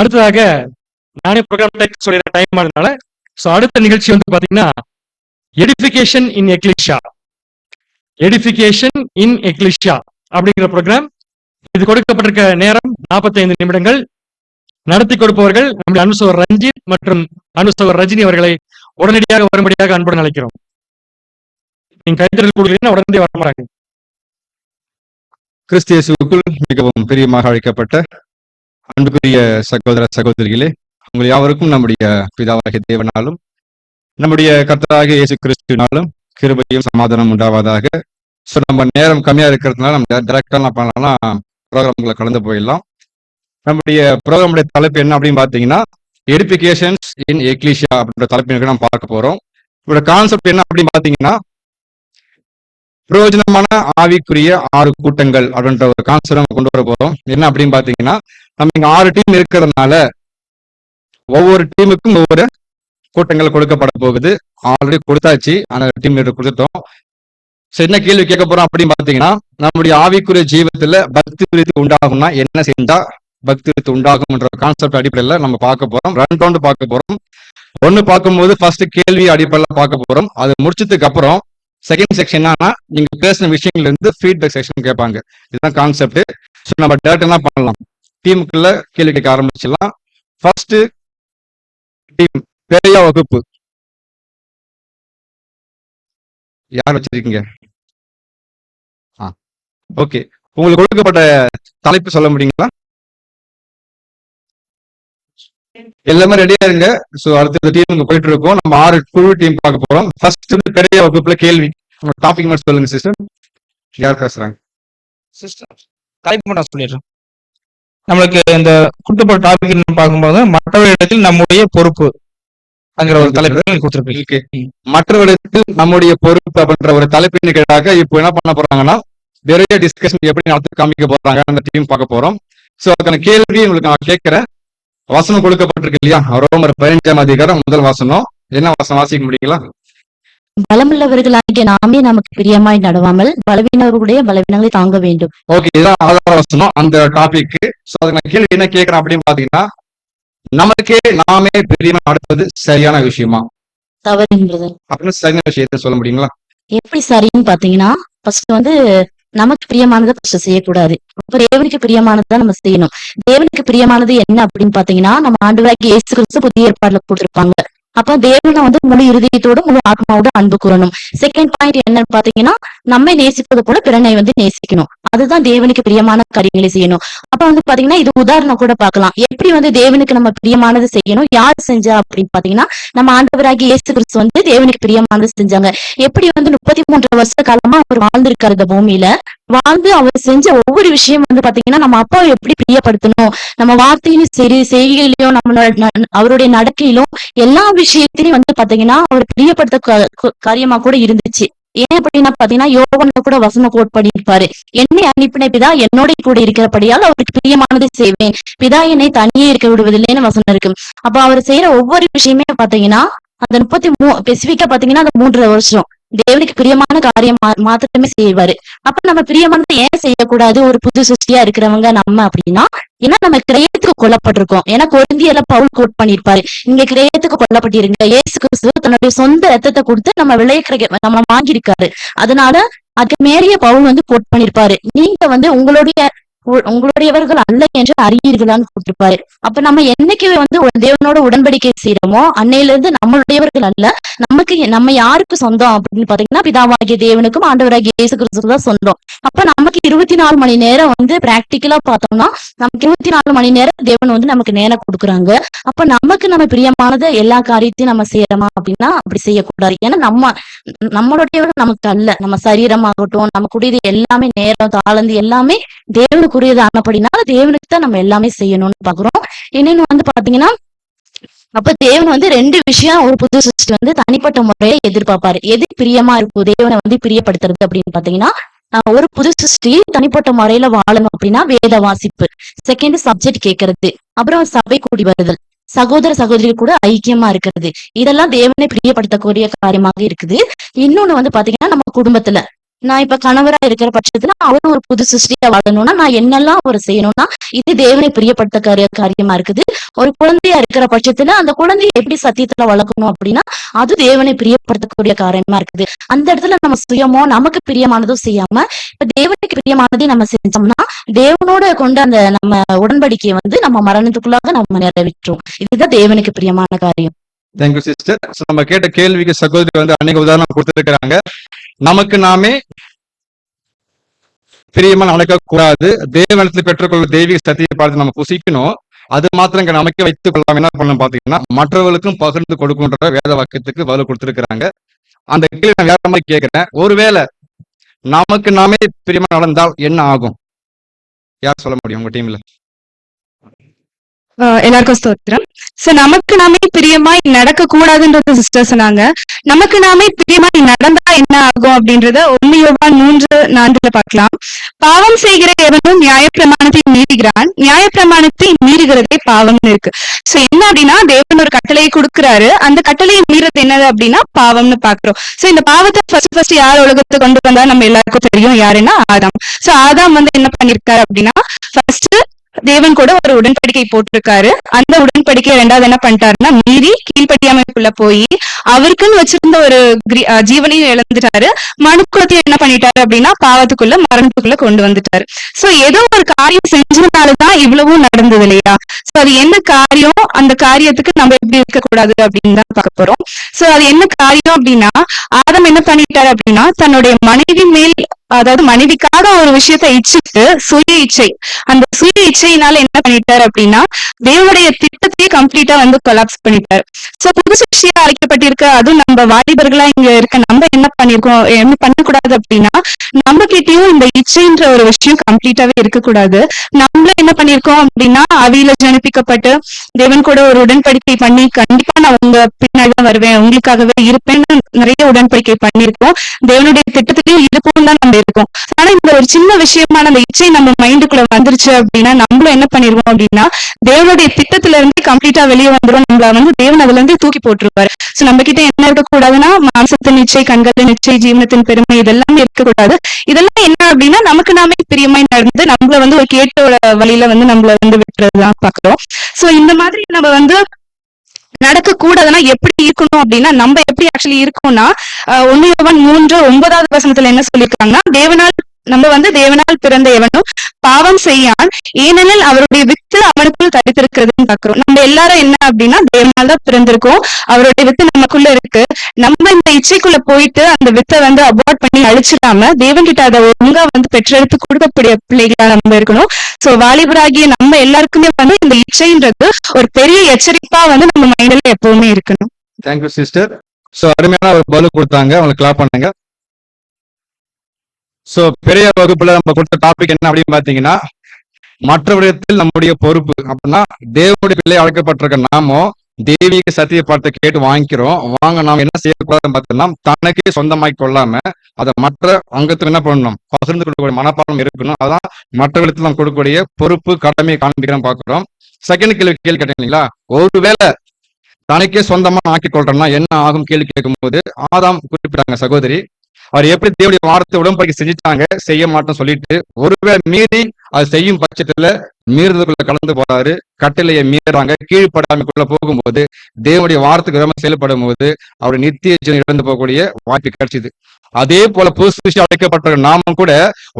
அடுத்ததாக நானே program சொல்லிடுற time ஆனதுனால அடுத்த நிகழ்ச்சி வந்து பாத்தீங்கன்னா எடிஃபிகேஷன் இன் எக்லிஷியா. எடிஃபிகேஷன் இன் எக்லிஷியா அப்படிங்கிற ப்ரோக்ராம். இது கொடுக்கப்பட்டிருக்க நேரம் 45 நிமிடங்கள். நடத்தி கொடுப்பவர்கள் நம்முடைய அனுசவர் ரஞ்சித் மற்றும் அனுசவர் ரஜினி அவர்களை உடனடியாக வரும்படியாக அன்புடன் அழைக்கிறோம். நீங்க கைத்தறல் கொடுக்கிறீங்கன்னா உடனடியாக வர மாட்டாங்க. கிறிஸ்து இயேசுவுக்குள் மிகவும் பிரியமாக அழைக்கப்பட்ட அன்புக்குரிய சகோதர சகோதரிகளே, உங்கள் யாவருக்கும் நம்முடைய பிதாவாகிய தேவனாலும் நம்முடைய கர்த்தராகிய இயேசு கிறிஸ்துவினாலும் கிருபையும் சமாதானம் உண்டாவதாக. நம்ம நேரம் கம்மியா இருக்கிறதுனால நம்ம டைரக்டா என்ன பண்ணலாம்னா ப்ரோக்ராம்களை கலந்து போயிடலாம். நம்முடைய ப்ரோக்ராமுடைய தலைப்பு என்ன அப்படின்னு பாத்தீங்கன்னா எடிஃபிகேஷன்ஸ் இன் எக்லிஷியா அப்படின்ற தலைப்பு நம்ம பார்க்க போறோம். இதோட கான்செப்ட் என்ன அப்படின்னு பாத்தீங்கன்னா பிரயோஜனமான ஆவிக்குரிய 6 கூட்டங்கள் அப்படின்ற ஒரு கான்செப்ட் நம்ம கொண்டு வர போறோம். என்ன அப்படின்னு பாத்தீங்கன்னா நம்ம இங்க 6 டீம் இருக்கிறதுனால ஒவ்வொரு டீமுக்கும் ஒவ்வொரு கூட்டங்கள் கொடுக்கப்பட போகுது. ஆல்ரெடி கொடுத்தாச்சு, அந்த டீம் லீடர் கொடுத்துட்டோம். என்ன கேள்வி கேட்க போறோம் அப்படின்னு பாத்தீங்கன்னா நம்முடைய ஆவிக்குரிய ஜீவத்துல பக்தி விருத்தி உண்டாகும்னா என்ன செஞ்சா பக்தி விருத்தி உண்டாகும்ன்ற கான்செப்ட் அடிப்படையில நம்ம பார்க்க போறோம். 2 ரவுண்டு பார்க்க போறோம். ஒன்னு பார்க்கும்போது ஃபர்ஸ்ட் கேள்வி அடிப்படையில பார்க்க போறோம். அது முடிச்சதுக்கு அப்புறம் செகண்ட் செக்ஷன் என்னன்னா நீங்க பேசின விஷயங்கள்ல இருந்து ஃபீட்பேக் செக்ஷன் கேட்பாங்க. இதுதான் கான்செப்ட். ஸோ நம்ம டேரக்டா என்ன பண்ணலாம், டீமுக்குள்ள கேள்வி கேட்க ஆரம்பிச்சிடலாம். ஃபர்ஸ்ட் டீம் பெரிய வகுப்பு யார் வச்சிருக்கீங்க? ஓகே, உங்களுக்கு கொடுக்கப்பட்ட தலைப்பு சொல்ல முடியுங்களா? எல்லாமே ரெடியா இருங்க. சோ அடுத்த டீமுக்கு போயிட்டு இருக்கோம். நம்ம 6 குழு டீம் பார்க்க போறோம். ஃபர்ஸ்ட் பெரிய வகுப்புல கேள்வி டாபிக் மட்டும் சொல்லுங்க சிஸ்டர். யார் பேசுறாங்க? சிஸ்டர் தலைப்பு நான் சொல்லிடுறேன். நம்மளுக்கு இந்த கொடுக்கப்பட்ட டாபிக் பார்க்கும்போது மற்றவர்களிடத்தில் நம்முடைய பொறுப்பு அங்கிற ஒரு தலைப்பு கொடுத்துருக்கேன். மற்றவர்களுக்கு நம்முடைய பொறுப்பு அப்படின்ற ஒரு தலைப்பின் கீழாக இப்போ என்ன பண்ண போறாங்கன்னா நிறைய டிஸ்கஷன் எப்படி நடத்தி காமிக்க போறாங்க அந்த டீம் பார்க்க போறோம். சோ அதுக்கான கேள்வி உங்களுக்கு நான் கேட்கிறேன். வசனம் கொடுக்கப்பட்டிருக்கு இல்லையா? ரோமர் 15ஆம் அதிகாரம் முதல் வசனம். என்ன வசனம் வாசிக்க முடியுங்களா? பலமுள்ளவர்களாகிய நாமே நமக்கு பிரியமாய் நடவாமல் பலவீனர்களுடைய பலவீனங்களை தாங்க வேண்டும். ஓகே, இதான் ஆதார வசனம் அந்த டாபிக். சோ அதுக்கு கேள்வி என்ன கேட்கிறேன் அப்படின்னு பாத்தீங்கன்னா நமக்கே நாமே பிரியமா நடப்பது சரியான விஷயமா தவறுன்றது அப்படின்னு சரியான விஷயத்த சொல்ல முடியுங்களா? எப்படி சரின்னு பாத்தீங்கன்னா ஃபர்ஸ்ட் வந்து நமக்கு பிரியமானதை ஃபர்ஸ்ட் செய்யக்கூடாது. அப்புறம் தேவனுக்கு பிரியமானதுதான் நம்ம செய்யணும். தேவனுக்கு பிரியமானது என்ன அப்படின்னு பாத்தீங்கன்னா நம்ம ஆண்டவராகிய இயேசு கிறிஸ்து புதிய ஏற்பாடுல கொடுத்திருப்பாங்க. அப்ப தேவனை வந்து முழு இருதயத்தோட முழு ஆத்மாவோட அன்பு கூறணும். செகண்ட் பாயிண்ட் என்னன்னு பாத்தீங்கன்னா நம்மை நேசிப்பது போல பிறனை வந்து நேசிக்கணும். அதுதான் தேவனுக்கு பிரியமான காரியங்களை செய்யணும். அப்ப வந்து பாத்தீங்கன்னா இது உதாரணம் கூட பார்க்கலாம். எப்படி வந்து தேவனுக்கு நம்ம பிரியமானது செய்யணும், யார் செஞ்சா அப்படின்னு பாத்தீங்கன்னா நம்ம ஆண்டவராகிய இயேசு கிறிஸ்து வந்து தேவனுக்கு பிரியமானது செஞ்சாங்க. எப்படி வந்து 33 வருஷ காலமா அவர் வாழ்ந்திருக்காரு இந்த பூமியில. வாழ்ந்து அவர் செஞ்ச ஒவ்வொரு விஷயம் வந்து பாத்தீங்கன்னா நம்ம அப்பாவை எப்படி பிரியப்படுத்தணும், நம்ம வார்த்தையிலும் சரி செய்கையிலும் நம்மளோட அவருடைய நடக்கையிலும் எல்லா விஷயத்திலையும் வந்து பாத்தீங்கன்னா அவர் பிரியப்படுத்த காரியமா கூட இருந்துச்சு. ஏன் அப்படின்னா பாத்தீங்கன்னா யோவான்ல கூட வசனம் கோட் பண்ணியிருப்பாரு, என்னை அனுப்பின பிதா என்னோட கூட இருக்கிறபடியால் அவருக்கு பிரியமானது செய்வேன், பிதா என்னை தனியே இருக்க விடுவதில்லைன்னு வசனம் இருக்கு. அப்ப அவர் செய்யற ஒவ்வொரு விஷயமே பாத்தீங்கன்னா அந்த 33 ஸ்பெசிபிக்கா பாத்தீங்கன்னா அந்த 3 வருஷம் தேவனுக்கு பிரியமான காரியம் மாத்திரமே செய்வாரு. அப்ப நம்ம பிரியமானதை ஏன் செய்யக்கூடாது ஒரு புது சிருஷ்டியா இருக்கிறவங்க நம்ம அப்படின்னா, ஏன்னா நம்ம கிரயத்துக்கு கொல்லப்பட்டிருக்கோம். ஏன்னா கொரிந்தியர்ல பவுல் கோட் பண்ணிருப்பாரு, நீங்க கிரயத்துக்கு கொல்லப்பட்டிருங்க. இயேசு கிறிஸ்து தன்னுடைய சொந்த ரத்தத்தை கொடுத்து நம்ம நம்ம வாங்கியிருக்காரு. அதனால அதுக்கு மேலேயே பவுல் வந்து கோட் பண்ணிருப்பாரு, நீங்க வந்து உங்களுடையவர்கள் அல்ல என்று அறியீர்களான்னு கொடுத்திருப்பாரு. அப்ப நம்ம என்னைக்கு வந்து தேவனோட உடன்படிக்கை செய்யறோமோ அன்னையில இருந்து நம்மளுடையவர்கள் அல்ல, நம்ம யாருக்கு சொந்தம் அப்படின்னு பாத்தீங்கன்னா பிதாவாகிய தேவனுக்கும் ஆண்டவராகிய இயேசு கிறிஸ்துக்கு தான் சொந்தம். அப்ப நமக்கு 24 மணி நேரம் வந்து பிராக்டிக்கலா பார்த்தோம்னா நமக்கு 24 மணி நேரம் தேவன் வந்து நமக்கு நேரம் கொடுக்குறாங்க. அப்ப நம்ம பிரியமானது எல்லா காரியத்தையும் நம்ம செய்யறோமா அப்படின்னா அப்படி செய்யக்கூடாது. ஏன்னா நம்மளுடையவர்கள் நமக்கு அல்ல, நம்ம சரீரமாகட்டும் நமக்குடையது எல்லாமே நேரம் தாளந்து எல்லாமே தேவனுக்குரியது ஆனப்படினால தேவனுக்கு தான் நம்ம எல்லாமே செய்யணும்னு பாக்குறோம். இன்னொன்னு வந்து பாத்தீங்கன்னா அப்ப தேவன் வந்து 2 விஷயம் ஒரு புது சிருஷ்டி வந்து தனிப்பட்ட முறையில எதிர்பார்ப்பாரு. எது பிரியமா இருக்கும் தேவனை வந்து பிரியப்படுத்துறது அப்படின்னு பாத்தீங்கன்னா ஒரு புது சிருஷ்டி தனிப்பட்ட முறையில வாழணும் அப்படின்னா வேத வாசிப்பு, செகண்ட் சப்ஜெக்ட் கேட்கறது, அப்புறம் சபை கூடி வருதல், சகோதர சகோதரிகள் கூட ஐக்கியமா இருக்கிறது, இதெல்லாம் தேவனை பிரியப்படுத்தக்கூடிய காரியமாக இருக்குது. இன்னொன்னு வந்து பாத்தீங்கன்னா நம்ம குடும்பத்துல நான் இப்ப கணவரா இருக்கிற பட்சத்துல அவரு ஒரு புது சிருஷ்டியா வாழணும்னா நான் என்னெல்லாம் அவர் செய்யணும்னா இது தேவனை பிரியப்பட்ட காரியமா இருக்குது. ஒரு குழந்தையா இருக்கிற பட்சத்துல அந்த குழந்தையை எப்படி சத்தியத்துல வளர்க்கணும் அப்படின்னா அது தேவனை பிரியப்படுத்தக்கூடிய காரியமா இருக்குது. அந்த இடத்துல நம்ம சுயமோ நமக்கு பிரியமானதும் செய்யாம இப்ப தேவனுக்கு பிரியமானதையும் நம்ம செஞ்சோம்னா தேவனோட கொண்ட அந்த நம்ம உடன்படிக்கையை வந்து நம்ம மரணத்துக்குள்ளாக நம்ம நிறைவேற்றுவோம். இதுதான் தேவனுக்கு பிரியமான காரியம். Thank you sister. நம்ம கேட்ட கேள்விக்கு சகோதரி வந்து அநேக உதாரணம் கொடுத்திருக்கிறாங்க. நமக்கு நாமே பிரியமா நடக்க கூடாது, தேவனத்தில் பெற்றுக்கொள்ள தெய்வீக சத்தியை பார்த்து நம்ம புசிக்கணும். அது மாத்திரம் இங்க நமக்கே வைத்துக் கொள்ளாம என்ன பண்ணணும் பாத்தீங்கன்னா மற்றவர்களுக்கும் பகிர்ந்து கொடுக்குன்ற வேத வாக்கியத்துக்கு பதில் கொடுத்திருக்கிறாங்க. அந்த கேள்வி நான் வேற மாதிரி கேட்கிறேன். ஒருவேளை நமக்கு நாமே பிரியமா நடந்தால் என்ன ஆகும்? யார் சொல்ல முடியும் உங்க டீம்ல? எல்லாருக்கும் ஸ்தோத்திரம். சோ நமக்கு நாமே பிரியமாய் நடக்க கூடாதுன்றது சிஸ்டர் சொன்னாங்க. நமக்கு நாமே பிரியமாய் நடந்தா என்ன ஆகும் அப்படின்றத 1 யோவான் 3:4 பார்க்கலாம். பாவம் செய்கிற எவனும் நியாயப்பிரமாணத்தை மீறுகிறான், நியாயப்பிரமாணத்தை மீறுகிறதே பாவம்னு இருக்கு. சோ என்ன அப்படின்னா தேவன் ஒரு கட்டளையை கொடுக்கிறாரு, அந்த கட்டளையை மீறது என்னது அப்படின்னா பாவம்னு பாக்குறோம். சோ இந்த பாவத்தை ஃபர்ஸ்ட் யார் உலகத்தை கொண்டு வந்தா நம்ம எல்லாருக்கும் தெரியும், யாருன்னா ஆதாம். சோ ஆதாம் வந்து என்ன பண்ணிருக்காரு அப்படின்னா ஃபர்ஸ்ட் தேவன் கூட ஒரு உடன்படிக்கை போட்டிருக்காரு. அந்த உடன்படிக்கை 2வது என்ன பண்ணிட்டாருன்னா மீறி கீழ்ப்படியாமைக்குள்ள போய் அவருக்குன்னு வச்சிருந்த ஒரு ஜீவனையும் இழந்துட்டாரு. மனுக்குலத்தையும் என்ன பண்ணிட்டாரு அப்படின்னா பாவத்துக்குள்ள மரணத்துக்குள்ள கொண்டு வந்துட்டாரு. சோ ஏதோ ஒரு காரியம் செஞ்சதுனாலதான் இவ்வளவும் நடந்தது இல்லையா? சோ அது என்ன காரியம், அந்த காரியத்துக்கு நம்ம எப்படி இருக்கக்கூடாது அப்படின்னு தான் பார்க்க போறோம். சோ அது என்ன காரியம் அப்படின்னா ஆதாம் என்ன பண்ணிட்டாரு அப்படின்னா தன்னுடைய மனைவி மேல், அதாவது மனைவிக்காக ஒரு விஷயத்த இச்சிட்டு சுய இச்சை, அந்த சுய இச்சையினால என்ன பண்ணிட்டாரு அப்படின்னா தேவனுடைய திட்டத்தையே கம்ப்ளீட்டா வந்து கொலாப்ஸ் பண்ணிட்டாரு. சோ புது சிருஷ்டியா அழைக்கப்பட்டிருக்க, அதுவும் நம்ம வாலிபர்களா இங்க இருக்க நம்ம என்ன பண்ணிருக்கோம், என்ன பண்ணக்கூடாது அப்படின்னா நம்ம கிட்டயும் இந்த இச்சைன்ற ஒரு விஷயம் கம்ப்ளீட்டாவே இருக்கக்கூடாது. நம்மள என்ன பண்ணிருக்கோம் அப்படின்னா ஆவியில ஜனிப்பிக்கப்பட்டு தேவன் கூட ஒரு உடன்படிக்கை பண்ணி கண்டிப்பா நான் உங்க பின்னாடிதான் வருவேன், உங்களுக்காகவே இருப்பேன்னு நிறைய உடன்படிக்கை பண்ணிருக்கோம். தேவனுடைய திட்டத்திலையும் இருப்போம் தான் நம்ம இருக்கோம். ஆனா இந்த ஒரு சின்ன விஷயமான அந்த இச்சை நம்ம மைண்டுக்குள்ள வந்துருச்சு அப்படின்னா நம்மளும் என்ன பண்ணிருவோம் அப்படின்னா தேவனுடைய திட்டத்துல இருந்து கம்ப்ளீட்டா வெளியே வந்துடும். நம்மள வந்து தேவன் அதுல இருந்து தூக்கி போட்டுருவாரு. சோ நம்ம கிட்ட என்ன இருக்கக்கூடாதுன்னா மாம்சத்தின் இச்சை, கண்களின் இச்சை, ஜீவனத்தின் பெருமை, இதெல்லாம் இருக்கக்கூடாது. இதெல்லாம் என்ன அப்படின்னா நமக்கு நாமே பிரியமாய் நடந்து நம்மள வந்து ஒரு கேட்ட வழியில வந்து நம்மள வந்து விட்டுறதுதான் பாக்குறோம். சோ இந்த மாதிரி நம்ம வந்து நடக்க கூடாதுன்னா எப்படி இருக்கணும் அப்படின்னா நம்ம எப்படி ஆக்சுவலி இருக்கோம்னா 1 யோவான் 3:9 என்ன சொல்லியிருக்காங்கன்னா தேவனால் பிறந்த எவனும் பாவம் செய்யான், ஏனெனில் அவருடைய வித்து அவனுக்குள் தரித்திருக்கிறதுன்னு பாக்குறோம். நம்ம எல்லாரும் என்ன அப்படின்னா தேவனால் தான் பிறந்திருக்கோம், அவருடைய வித்து நமக்குள்ள இருக்கு. நம்ம இந்த இச்சைக்குள்ள போயிட்டு அந்த வித்தை வந்து அபார்ட் பண்ணி அழிச்சிடாம தேவன் கிட்ட அதை ஒழுங்கா வந்து பெற்றெடுத்து கொடுக்கக்கூடிய பிள்ளைகளா நம்ம இருக்கணும். சோ வாலிபராகிய நம்ம எல்லாருக்குமே வந்து இந்த இச்சைன்றது ஒரு பெரிய எச்சரிப்பா வந்து நம்ம மைண்ட்ல எப்பவுமே இருக்கணும். Thank you sister. சோ அருமையான ஒரு பதில் கொடுத்தாங்க, அவங்களுக்கு கிளாப் பண்ணுங்க. சோ பெரிய வகுப்புல நம்ம கொடுத்த டாபிக் என்ன அப்படின்னு பாத்தீங்கன்னா மற்ற விடத்தில் நம்முடைய பொறுப்பு. அப்படின்னா தேவனுடைய பிள்ளை அழைக்கப்பட்டிருக்க நாமோ தெய்வீக சத்திய பார்த்து கேட்டு வாங்க நாம் என்ன செய்யக்கூடாதுன்னு பார்த்தோம்னா தனக்கே சொந்தமாக்கி கொள்ளாம அதை மற்ற அங்கத்துக்கு என்ன பண்ணணும், பகிர்ந்து கொடுக்கக்கூடிய மனப்பாடம் இருக்கணும். அதான் மற்ற விடத்தில் நாம் கொடுக்கக்கூடிய பொறுப்பு, கடமையை காண்பிக்கிறோம் பார்க்கிறோம். செகண்ட் கேள்வி கேட்டீங்களா, ஒருவேளை தனக்கே சொந்தமா ஆக்கி கொள்றோம்னா என்ன ஆகும் கேள்வி கேட்கும் போது ஆதாம் குறிப்பிட்டாங்க சகோதரி. அவர் எப்படி தேவனுடைய வார்த்தை உடன்படிக்கை செஞ்சுட்டாங்க, செய்ய மாட்டோம் சொல்லிட்டு ஒருவேளை மீறி அது செய்யும் பட்சத்துல மீறுதலுக்குள்ள கலந்து போறாரு, கட்டளையை மீறாங்க, கீழ்ப்படாமைக்குள்ள போகும்போது தேவனுடைய வார்த்தைக்கு விதமா செயல்படும் போது அவர் நித்திய ஜீவன் இழந்து போகக்கூடிய வாய்ப்பு கிடைச்சிது. அதே போல புதுசு அழைக்கப்பட்ட நாமும் கூட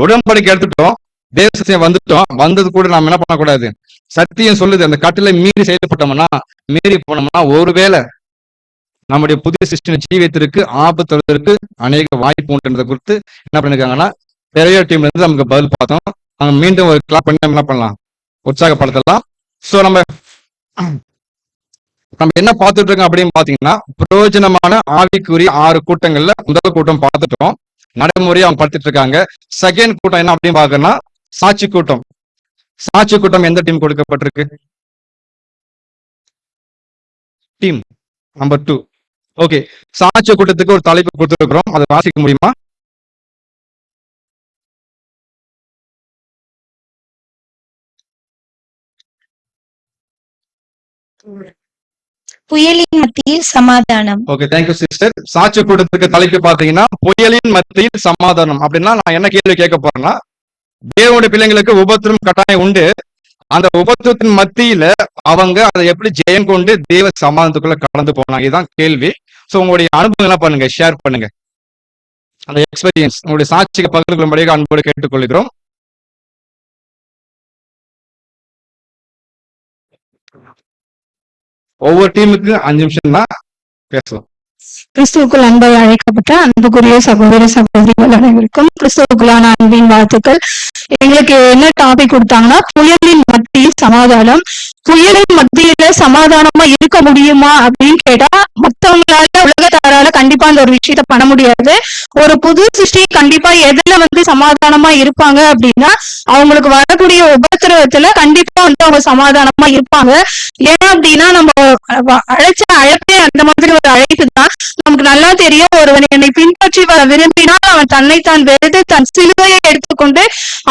உடன்படிக்கை எடுத்துட்டோம், தேவ வந்தது கூட நாம என்ன பண்ணக்கூடாது, சத்தியம் சொல்லுது அந்த கட்டளை மீறி செயல்பட்டோம்னா மீறி போனோம்னா ஒருவேளை நம்முடைய புதிய சிஸ்டின ஜீவியத்திற்கு ஆபத்து வருவதற்கு அநேக வாய்ப்பு உண்டுன்றதை குறித்து என்ன பண்ணிருக்காங்கன்னா பெரிய டீம்ல இருந்து நமக்கு பதில் பார்த்தோம். நாங்க மீண்டும் ஒரு கிளாப் பண்ணி என்ன பண்ணலாம், உற்சாகப்படுத்தலாம். சோ நம்ம என்ன பார்த்துட்டு இருக்கோம் அப்படின்னு பாத்தீங்கன்னா பிரயோஜனமான ஆவிக்குரிய 6 கூட்டங்கள்ல முதல் கூட்டம் பார்த்துட்டோம், நடைமுறையை அவங்க படுத்திட்டு இருக்காங்க. செகண்ட் கூட்டம் என்ன அப்படின்னு பாக்கணும்னா சாட்சி கூட்டம். சாட்சி கூட்டம் எந்த டீம் கொடுக்கப்பட்டிருக்கு? Team number 2. ஓகே, சாட்சி கூட்டத்துக்கு ஒரு தலைப்பு கொடுத்துருக்கிறோம், அதை வாசிக்க முடியுமா? புயலின் மத்தியில் சமாதானம். Okay, thank you sister. சாட்சி கூட்டத்துக்கு தலைப்பு பாத்தீங்கன்னா புயலின் மத்தியில் சமாதானம். அப்படின்னா நான் என்ன கேள்வி கேட்க போறேன்னா, தேவனுடைய பிள்ளைங்களுக்கு உபத்திரம் கட்டாயம் உண்டு. அந்த உபத்திரத்தின் மத்தியில அவங்க அதை எப்படி ஜெயம் கொண்டு தேவ சமாதானத்துக்குள்ள கடந்து போனாங்க, இதுதான் கேள்வி. சோ உங்களுடைய அனுபவம் பண்ணுங்க, ஷேர் பண்ணுங்க, அந்த எக்ஸ்பீரியன்ஸ் உங்களுடைய சாட்சிக்கு பகிர்ந்து கொள்ளும்படியாக அன்போடு கேட்டுக்கொள்கிறோம். ஒவ்வொரு டீமுக்கு 5 நிமிஷம் தான் பேசலாம். கிறிஸ்துவுக்குள் அன்பாய் அழைக்கப்பட்ட அன்புக்குரிய சகோதர சகோதரிகள் அனைவருக்கும் கிறிஸ்துவுக்குள்ளான அன்பின் வாழ்த்துக்கள். எங்களுக்கு என்ன டாபிக் கொடுத்தாங்கன்னா, புயலின் மத்தியில் சமாதானம். புயலின் மத்தியில சமாதானமா இருக்க முடியுமா அப்படின்னு கேட்டா, மத்தவங்களால உலகத்தாரால கண்டிப்பா அந்த ஒரு விஷயத்த பண்ண முடியாது. ஒரு புது சிருஷ்டி கண்டிப்பா எதுல சமாதானமா இருப்பாங்க அப்படின்னா, அவங்களுக்கு வரக்கூடிய உபத்திரவத்துல கண்டிப்பா அவங்க சமாதானமா இருப்பாங்க. ஏன் அப்படின்னா, நம்ம அழைச்ச அழைப்பே அந்த மாதிரி ஒரு அழைப்பு தான். நமக்கு நல்லா தெரியும், ஒருவன் என்னை பின்பற்றி வர விரும்பினால் அவன் தன்னைத்தான் வெறுத்து தன் சிலுவையை எடுத்துக்கொண்டு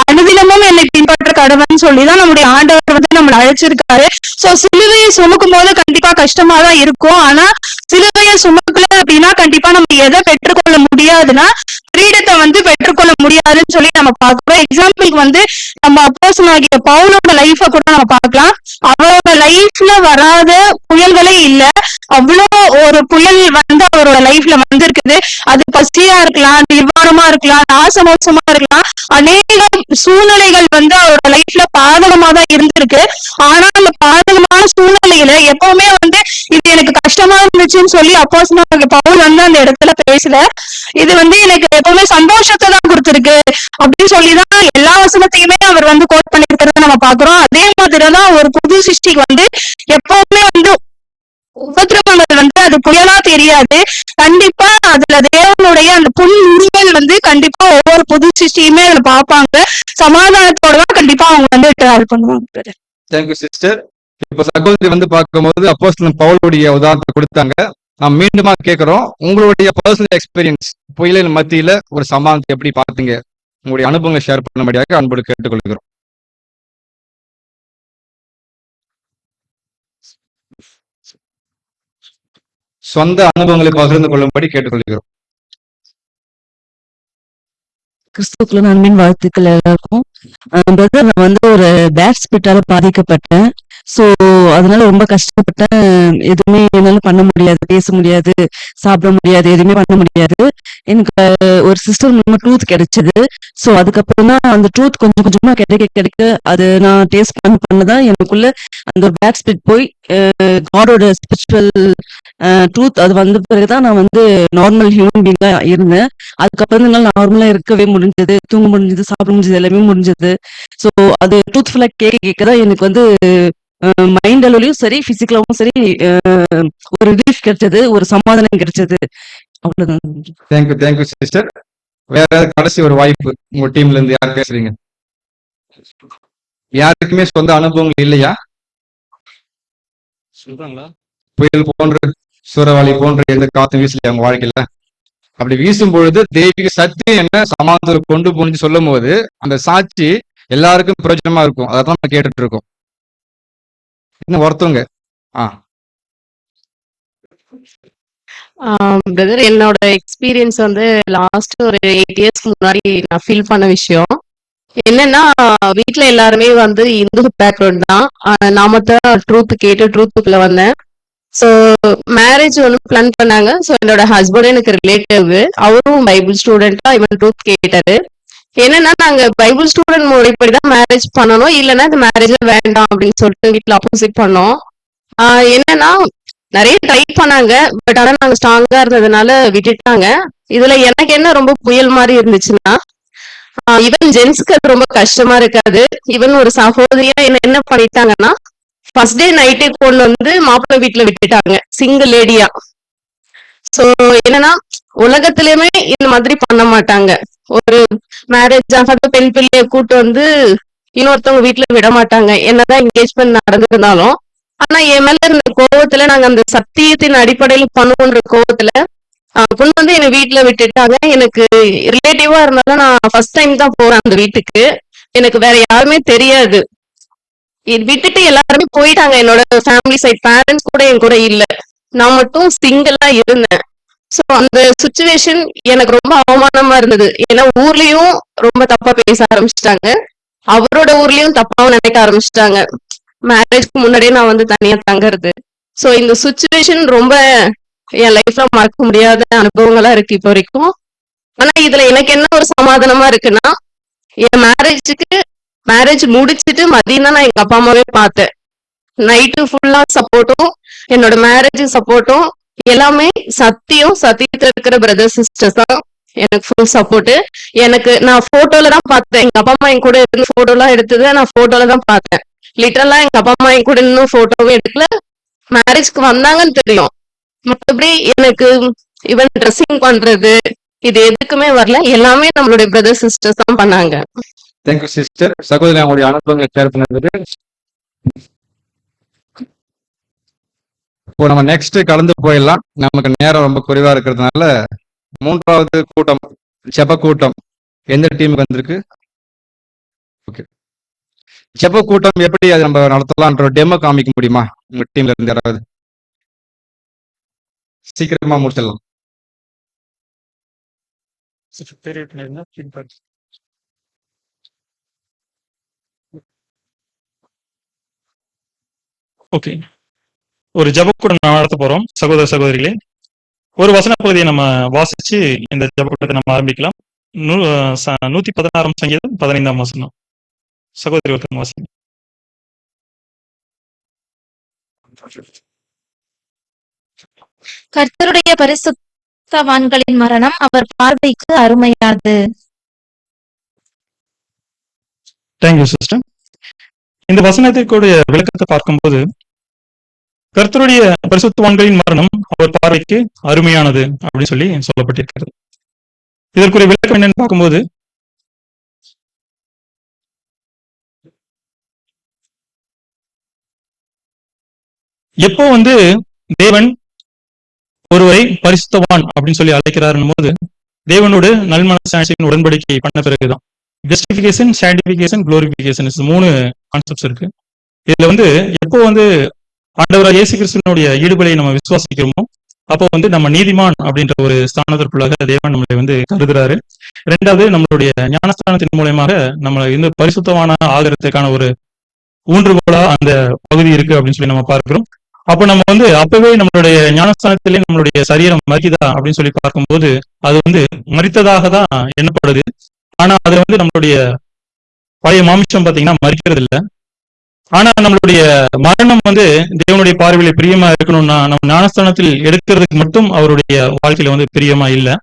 அனுதினமும் என்னை பின்பற்ற கடவன் சொல்லிதான் நம்முடைய ஆண்டவர் நம்மளை அழைச்சிருக்காரு. சோ சிலுவையை சுமக்கும் போது கண்டிப்பா கஷ்டமா தான் இருக்கும். ஆனா சிலுவையை சுமக்கல அப்படின்னா கண்டிப்பா நம்ம எதை பெற்றுக்கொள்ள முடியாதுன்னா கிரீடத்தை பெற்றுக்கொள்ள முடியாதுன்னு சொல்லி நம்ம பார்க்கிறோம். எக்ஸாம்பிளுக்கு நம்ம அப்போஸ்தலனாகிய பவுலோட லைஃப கூட நம்ம பார்க்கலாம். அவரோட லைஃப்ல வராத புயல்களே இல்ல. அவ்வளோ ஒரு புயல் அவரோட லைஃப்ல வந்திருக்குது. அது பசியா இருக்கலாம், நிர்வாணமா இருக்கலாம், நாசமோசமா இருக்கலாம், அநேக சூழ்நிலைகள் அவரோட லைஃப்ல பாதகமா தான் இருந்திருக்கு. ஆனா அந்த பாதகமான சூழ்நிலையில எப்பவுமே இது எனக்கு கஷ்டமா இருந்துச்சுன்னு சொல்லி அப்போஸ்தலனாகிய பவுல் அந்த இடத்துல பேசல. இது எனக்கு எப்பவுமே சந்தோஷத்தை தான் கொடுத்திருக்கு அப்படின்னு சொல்லிதான் எல்லா வசனத்தையுமே அவர் கோட் பண்ணிருக்கிறத நம்ம பாக்குறோம். அதே மாதிரிதான் ஒரு புது சிருஷ்டிக்கு எப்பவுமே உபத்திரவங்கள் அது புயலா தெரியாது. கண்டிப்பா அதுல தேவனுடைய அந்த புல் உரிமைகள் கண்டிப்பா ஒவ்வொரு புது சிருஷ்டியுமே அதுல பார்ப்பாங்க. சமாதானத்தோட தான் கண்டிப்பா அவங்க டிராவல் பண்ணுவாங்க. Thank you sister. இப்ப சகோதரி பார்க்கும்போது அப்போஸ்தலன் பவுலுடைய உதாரணத்தை கொடுத்தாங்க. நான் மீண்டுமா கேட்கிறோம், உங்களுடைய பர்சனல் எக்ஸ்பீரியன்ஸ் புயலின் மத்தியில ஒரு சமாதானத்தை எப்படி பார்த்தீங்க, உங்களுடைய அனுபவங்களை ஷேர் பண்ணும்படியாக அன்போடு கேட்டுக்கொள்கிறோம். சொந்த அனுபவங்களை பகிர்ந்து கொள்ளும்படி கேட்டுக்கொள்கிறோம். கிறிஸ்துக்குள்ள அன்பின் வாழ்த்துக்கள் எல்லாருக்கும். பிரதர், நான் ஒரு பேட் ஸ்பிரிட்டால பாதிக்கப்பட்டேன். சோ அதனால ரொம்ப கஷ்டப்பட்டேன். எதுவுமே என்னால பண்ண முடியாது, பேச முடியாது, சாப்பிட முடியாது, எதுவுமே பண்ண முடியாது. எனக்கு ஒரு சிஸ்டர் மூலமா ட்ரூத் கிடைச்சது. சோ அதுக்கப்புறம் தான் அந்த ட்ரூத் கொஞ்சம் கொஞ்சமா கிடைக்க அது நான் டேஸ்ட் பண்ணதான் எனக்குள்ள அந்த ஒரு பேட் ஸ்பிரிட் போய் காடோட ஸ்பிரிச்சுவல் ட்ரூத் அது வந்த பிறகுதான் நான் நார்மல் ஹியூமன் பீங்கா இருந்தேன். அதுக்கப்புறம் என்னால நார்மலா இருக்கவே முடிஞ்சது, தூங்க முடிஞ்சது, சாப்பிட முடிஞ்சது, எல்லாமே முடிஞ்சது. சோ அது ட்ரூத்ஃபுல்லா கேட்கதான் எனக்கு மைண்ட் அளவுலயும் சரி, பிசிக்கலாவும் சரி ஒரு ரிலீஃப் கிடைச்சது, ஒரு சமாதானம் கிடைச்சது. அவ்வளவுதான். Thank you sister. வேற கடைசி ஒரு வாய்ப்பு, உங்க டீம்ல இருந்து யார் பேசுறீங்க? யாருக்குமே சொந்த அனுபவங்கள் இல்லையா? சொல்றாங்களா? புயல் போன்ற சூறாவளி போன்ற எந்த காத்தும் வீசலையா அவங்க வாழ்க்கையில? அப்படி வீசும் பொழுது தெய்வீக சக்தி என்ன சமாதானத்தை கொண்டு போன்னு சொல்லும் போது அந்த சாட்சி எல்லாருக்கும் பிரயோஜனமா இருக்கும். அதான் நம்ம கேட்டுட்டு இருக்கோம். இன்னும் ஒருத்தவங்க பிரதர், என்னோட எக்ஸ்பீரியன்ஸ் லாஸ்ட் ஒரு 8 இயர்ஸ்க்கு முன்னாடி நான் ஃபீல் பண்ண விஷயம் என்னன்னா, வீட்டுல எல்லாருமே இந்து பேக்ரவுண்ட் தான். நாம தான் ட்ரூத் கேட்டு ட்ரூத்துக்குள்ள வந்தேன். ஸோ மேரேஜ் பிளான் பண்ணாங்க. ஸோ என்னோட ஹஸ்பண்ட் எனக்கு ரிலேட்டிவ், அவரும் பைபிள் ஸ்டூடெண்டா இவன் ட்ரூத் கேட்டாரு. என்னன்னா, நாங்க பைபிள் ஸ்டூடெண்ட் முறைப்படிதான் மேரேஜ் பண்ணணும், இல்லைன்னா இந்த மேரேஜ் வேண்டாம் அப்படின்னு சொல்லிட்டு வீட்டுல அப்போசிட் பண்ணோம். என்னன்னா நிறைய ட்ரை பண்ணாங்க, பட் ஆனா நாங்க ஸ்ட்ராங்கா இருந்ததுனால விட்டுட்டாங்க. இதுல எனக்கு என்ன ரொம்ப புயல் மாதிரி இருந்துச்சுன்னா, ஈவன் ஜென்ஸ்க்கு அது ரொம்ப கஷ்டமா இருக்காது. ஈவன் ஒரு சகோதரியா என்ன பண்ணிட்டாங்கன்னா, ஃபர்ஸ்ட் டே நைட்டே கொண்டு மாப்பிள்ளை வீட்டுல விட்டுட்டாங்க, சிங்கிள் லேடியா. சோ என்னன்னா, உலகத்திலயுமே இந்த மாதிரி பண்ண மாட்டாங்க. ஒரு மேரேஜ் ஆகாத பெண் பிள்ளைய கூட்டு இன்னொருத்தவங்க வீட்டுல விட மாட்டாங்க, என்னதான் என்கேஜ்மெண்ட் நடந்திருந்தாலும். ஆனா என் மேல இருந்த கோவத்துல, நாங்க அந்த சத்தியத்தின் அடிப்படையில பண்ணுவோன்ற கோவத்துல கொண்டு என்னை வீட்டுல விட்டுட்டாங்க. எனக்கு ரிலேட்டிவா இருந்தாலும் நான் ஃபர்ஸ்ட் டைம் தான் போறேன் அந்த வீட்டுக்கு. எனக்கு வேற யாருமே தெரியாது. விட்டுட்டு எல்லாருமே போயிட்டாங்க. என்னோட ஃபேமிலி சைட் பேரண்ட்ஸ் கூட என் கூட இல்ல. நான் மட்டும் சிங்கிளா இருந்தேன். சோ அந்த சுச்சுவேஷன் எனக்கு ரொம்ப அவமானமா இருந்தது. ஏன்னா ஊர்லயும் ரொம்ப தப்பா பேச ஆரம்பிச்சிட்டாங்க, அவரோட ஊர்லயும் தப்பாவும் நினைக்க ஆரம்பிச்சிட்டாங்க. மேரேஜ்க்கு முன்னாடியே நான் வந்து தனியா தங்குறது. சோ இந்த சுச்சுவேஷன் ரொம்ப என் லைஃப்ல மறக்க முடியாத அனுபவங்களா இருக்கு இப்போ வரைக்கும். ஆனா இதுல எனக்கு என்ன ஒரு சமாதானமா இருக்குன்னா, என் மேரேஜ் முடிச்சிட்டு மதியம் தான் நான் எங்க அப்பா அம்மாவே பார்த்தேன். நைட்டு ஃபுல்லா சப்போர்ட்டும், என்னோட மேரேஜ் சப்போர்ட்டும் எல்லாமே சத்தியத்துல இருக்கிற பிரதர் சிஸ்டர்ஸ் தான் எனக்கு ஃபுல் சப்போர்ட். நான் போட்டோல தான் பார்த்தேன், எங்க அப்பா அம்மா என் கூட இருந்து போட்டோ எல்லாம் எடுத்தது நான் போட்டோல தான் பார்த்தேன். லிட்டரலா எங்க அப்பா அம்மா என் கூட இன்னும் போட்டோவே எடுக்கல. மேரேஜ்க்கு வந்தாங்கன்னு தெரியும், மற்றபடி எனக்கு ஈவன் ட்ரெஸ்ஸிங் பண்றது இது எதுக்குமே வரல. எல்லாமே நம்மளுடைய பிரதர் சிஸ்டர்ஸ் தான் பண்ணாங்க. Thank you sister. சகோதரி அவங்களுடைய அனுபவங்களை ஷேர் பண்ணதுக்கு. இப்போ நம்ம நெக்ஸ்ட் கலந்து போயிடலாம், நமக்கு நேரம் ரொம்ப குறைவா இருக்கிறதுனால. மூன்றாவது கூட்டம், ஜெப கூட்டம், எந்த டீமுக்கு வந்திருக்கு? ஓகே, ஜெப கூட்டம் எப்படி அது நம்ம நடத்தலாம்ன்ற டெமோ காமிக்க முடியுமா உங்க டீம்ல இருந்து யாராவது? சீக்கிரமா முடிச்சிடலாம். ஓகே, ஒரு ஜெபக்கூடம் நம்ம நடத்த போறோம் சகோதர சகோதரிகளே. ஒரு வசன பகுதியை நம்ம வாசிச்சு இந்த ஜெபக்கூட்டத்தை நம்ம ஆரம்பிக்கலாம். 116 சங்கீதம் 15 வசனம். சகோதரி ஒருத்தங்க வாசிங்க. கர்த்தருடைய பரிசுத்தவான்களின் மரணம் அவர் பார்வைக்கு அருமையானது. Thank you sister. இந்த வசனத்திற்குடைய விளக்கத்தை பார்க்கும்போது, கர்த்தருடைய பரிசுத்தவான்களின் மரணம் அவர் பார்வைக்கு அருமையானது அப்படின்னு சொல்லி சொல்லப்பட்டிருக்கிறது. இதற்குரிய விளக்கம் என்னன்னு பார்க்கும்போது, எப்போ வந்து தேவன் ஒருவரை பரிசுத்தவான் அப்படின்னு சொல்லி அழைக்கிறாருன்னும் போது, தேவனோடு நல்மனசாட்சியின் உடன்படிக்கை பண்ண பிறகுதான். ஜஸ்டிபிகேஷன், சாண்டிபிகேஷன், குளோரிபிகேஷன், 3 கான்செப்ட்ஸ் இருக்கு. இதுல வந்து எப்போ வந்து ஆண்டவராக இயேசு கிறிஸ்துவினுடைய ஈடுபடியை நம்ம விசுவாசிக்கிறோமோ, அப்போ வந்து நம்ம நீதிமான் அப்படின்ற ஒரு ஸ்தானத்திற்குள்ளாக தேவன் நம்மளை வந்து கருதுறாரு. 2வது, நம்மளுடைய ஞானஸ்தானத்தின் மூலமாக நம்மளை இந்த பரிசுத்தமான ஆகிறதுக்கான ஒரு ஊன்றுகோலா அந்த பகுதி இருக்கு அப்படின்னு சொல்லி நம்ம பார்க்கிறோம். அப்போ நம்ம வந்து அப்பவே நம்மளுடைய ஞானஸ்தானத்திலே நம்மளுடைய சரீரம் மறிக்குதா அப்படின்னு சொல்லி பார்க்கும்போது, அது வந்து மறித்ததாக தான் எண்ணப்படுது. ஆனா அது வந்து நம்மளுடைய பழைய மாமிசம் பாத்தீங்கன்னா மறிக்கிறது இல்லை. ஆனா நம்மளுடைய மரணம் வந்து தேவனுடைய பார்வையில பிரியமா இருக்கணும்னா, நம்ம ஞானஸ்தானத்தில் எடுக்கிறதுக்கு மட்டும் அவருடைய வாழ்க்கையில வந்து பிரியமா இல்லை.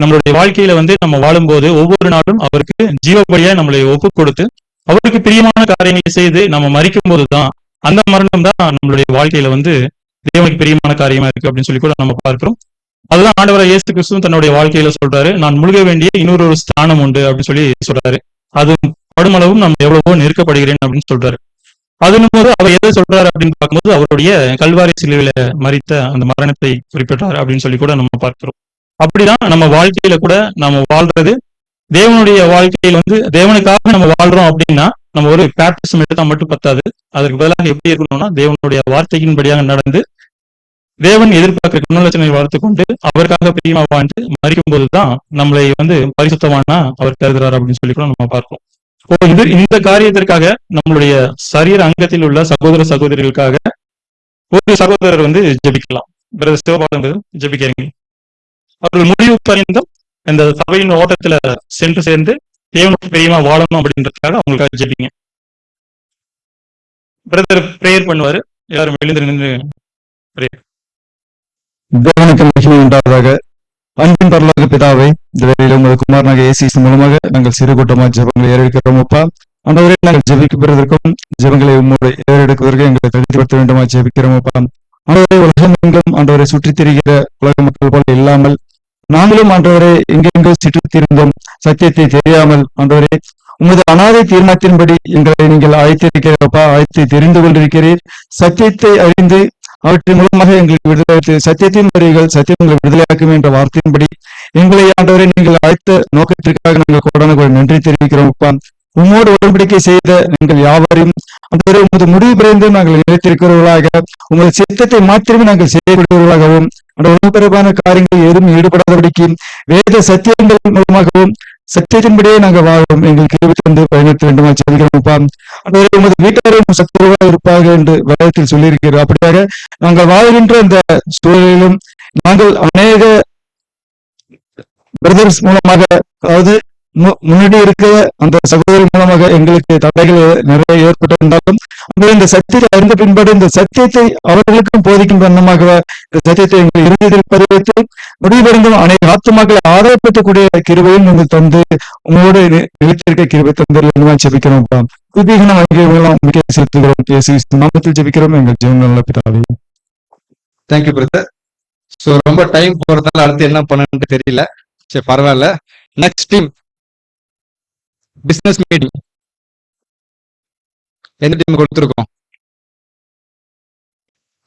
நம்மளுடைய வாழ்க்கையில வந்து நம்ம வாழும்போது ஒவ்வொரு நாளும் அவருக்கு ஜீவபடியா நம்மளை ஒப்பு கொடுத்து அவருக்கு பிரியமான காரியங்களை செய்து நம்ம மறிக்கும் போதுதான் அந்த மரணம் தான் நம்மளுடைய வாழ்க்கையில வந்து தேவனுக்கு பிரியமான காரியமா இருக்கு அப்படின்னு சொல்லி கூட நம்ம பார்க்கிறோம். அதுதான் ஆண்டவராகிய இயேசு கிறிஸ்து தன்னுடைய வாழ்க்கையில சொல்றாரு, நான் முழுக வேண்டிய இன்னொரு ஸ்தானம் உண்டு அப்படின்னு சொல்லி சொல்றாரு. அது படுமளவும் நான் எவ்வளவோ நெருக்கப்படுகிறேன் அப்படின்னு சொல்றாரு. அதனும் போது அவர் எதை சொல்றாரு அப்படின்னு பார்க்கும்போது, அவருடைய கல்வாரி சிலுவையில மரித்த அந்த மரணத்தை குறிப்பிட்டாரு அப்படின்னு சொல்லி கூட நம்ம பார்க்கிறோம். அப்படிதான் நம்ம வாழ்க்கையில கூட நம்ம வாழ்றது, தேவனுடைய வாழ்க்கையில் வந்து தேவனுக்காக நம்ம வாழ்றோம் அப்படின்னா நம்ம ஒரு பேப்டிசம் எடுத்தா மட்டும் பத்தாது. அதற்கு பதிலாக எப்படி இருக்கணும்னா, தேவனுடைய வார்த்தையின்படியாக நடந்து தேவன் எதிர்பார்க்கிற குணலட்சணை வளர்த்து கொண்டு அவருக்காக பிரியமா வாழ்ந்து மறிக்கும் போதுதான் நம்மளை வந்து பரிசுத்தமானா அவர் கருதுறாரு அப்படின்னு சொல்லி கூட நம்ம பார்ப்போம். இந்த காரியத்திற்காக நம்மளுடைய சரீர அங்கத்தில் உள்ள சகோதர சகோதரிகளுக்காக ஒரு சகோதரர் வந்து ஜெபிக்கலாம். பிரதர் சிவபாதம் ஜெபிக்கிறீங்க. அவர்கள் முடிவு பரிந்தும் இந்த சபையின் ஓட்டத்துல சென்று சேர்ந்து தேவனுக்கு பிரியமா வாழணும் அப்படின்றதுக்காக அவங்களுக்காக ஜெபிங்க. பிரதர் பிரேயர் பண்ணுவாரு, எல்லாரும் எழுந்து நின்று பிரேயர். தேவனுக்கு மகிமை உண்டாவதாக. அன்பின் பரலோக பிதாவே, இந்த வேளையில உங்கள் குமாரனாக இயேசு மூலமாக நாங்கள் சிறு கூட்டமாக ஜெபங்களை ஏறெடுக்கிறோம். அப்பா ஆண்டவரே, நாங்கள் ஜெபிக்கப்படுவதற்கும் ஜெபங்களை உம்மோடு ஏறெடுக்குவதற்கு எங்களை தகுதிப்படுத்த வேண்டுமா ஜெபிக்கிறோம். அப்பா ஆண்டவரே, உலகம் எங்கும் ஆண்டவரை சுற்றித் திரிகிற உலக மக்கள் போல இல்லாமல் நாங்களும் ஆண்டவரே எங்கெங்கோ சுற்றித் திரிந்தோம், சத்தியத்தை தெரியாமல். ஆண்டவரே, உமது அனாதை தீர்மானத்தின்படி எங்களை நீங்கள் அழைத்திருக்கிறப்பா, அழைத்து தெரிந்து கொண்டிருக்கிறீர். சத்தியத்தை அறிந்து அவற்றின் மூலமாக எங்களுக்கு விடுதலை, சத்தியத்தின் வரிகள் சத்தியம் உங்களை விடுதலையாக்கும் என்ற வார்த்தையின்படி எங்களை ஆண்டவரை நீங்கள் அழைத்த நோக்கத்திற்காக நாங்கள் கோடான நன்றி தெரிவிக்கிறோம். அப்பா உம்மோடு உடன்படிக்கை செய்த எங்கள் யாவரையும் அந்த உமது முடிவு பிறந்து நாங்கள் நிலைத்திருக்கிறவர்களாக உமது சித்தத்தை மாத்திரமே நாங்கள் செய்யக்கூடியவர்களாகவும் அந்த உணவுபரப்பான காரியங்கள் எதுவும் ஈடுபடாதபடிக்கு வேத சத்தியங்கள் மூலமாகவும் சத்தியத்தின்படியே நாங்கள் வாழும் எங்களுக்கு கிருபை தந்து பயணித்த வேண்டுமா செல்கிறோம்ப்பா. அந்த உமது வீட்டாரும் சத்துருவாக இருப்பாங்க என்று வேதத்தில் சொல்லியிருக்கிறோம். அப்படியாக நாங்கள் வாழ்கின்ற அந்த சூழலிலும் நாங்கள் அநேக பிரதர்ஸ் மூலமாக, அதாவது முன்னாடி இருக்கிற அந்த சகோதரி மூலமாக எங்களுக்கு தடைகள் நிறைய ஏற்பட்டிருந்தாலும் இந்த சத்தியத்தை அறிந்த பின்பாடு இந்த சத்தியத்தை அவர்களுக்கும் போதிக்கும் வண்ணமாக இந்த சத்தியத்தை எங்கள் இறுதியில் பதிவைத்து முடிவடைந்தும் அநேக ஆத்துமாக்களை ஆதாயப்படுத்தக்கூடிய கிருபையும் நீங்கள் தந்து உங்களோடு நிலைத்திருக்க கிருபை தந்து ஜெபிக்கிறோம். புதிகனம் அங்கேயெல்லாம் மிக செலுத்துகிறோம். நாமத்தில் ஜெபிக்கிறோம் எங்கள் ஜீவன் நல்ல பிதாவே. Thank you brother. ஸோ ரொம்ப டைம் போறதால அடுத்து என்ன பண்ணணும்னு தெரியல. சரி, பரவாயில்ல. நெக்ஸ்ட் டீம் பிசினஸ் மீட்டிங் எந்த டீம் கொடுத்துருக்கோம்?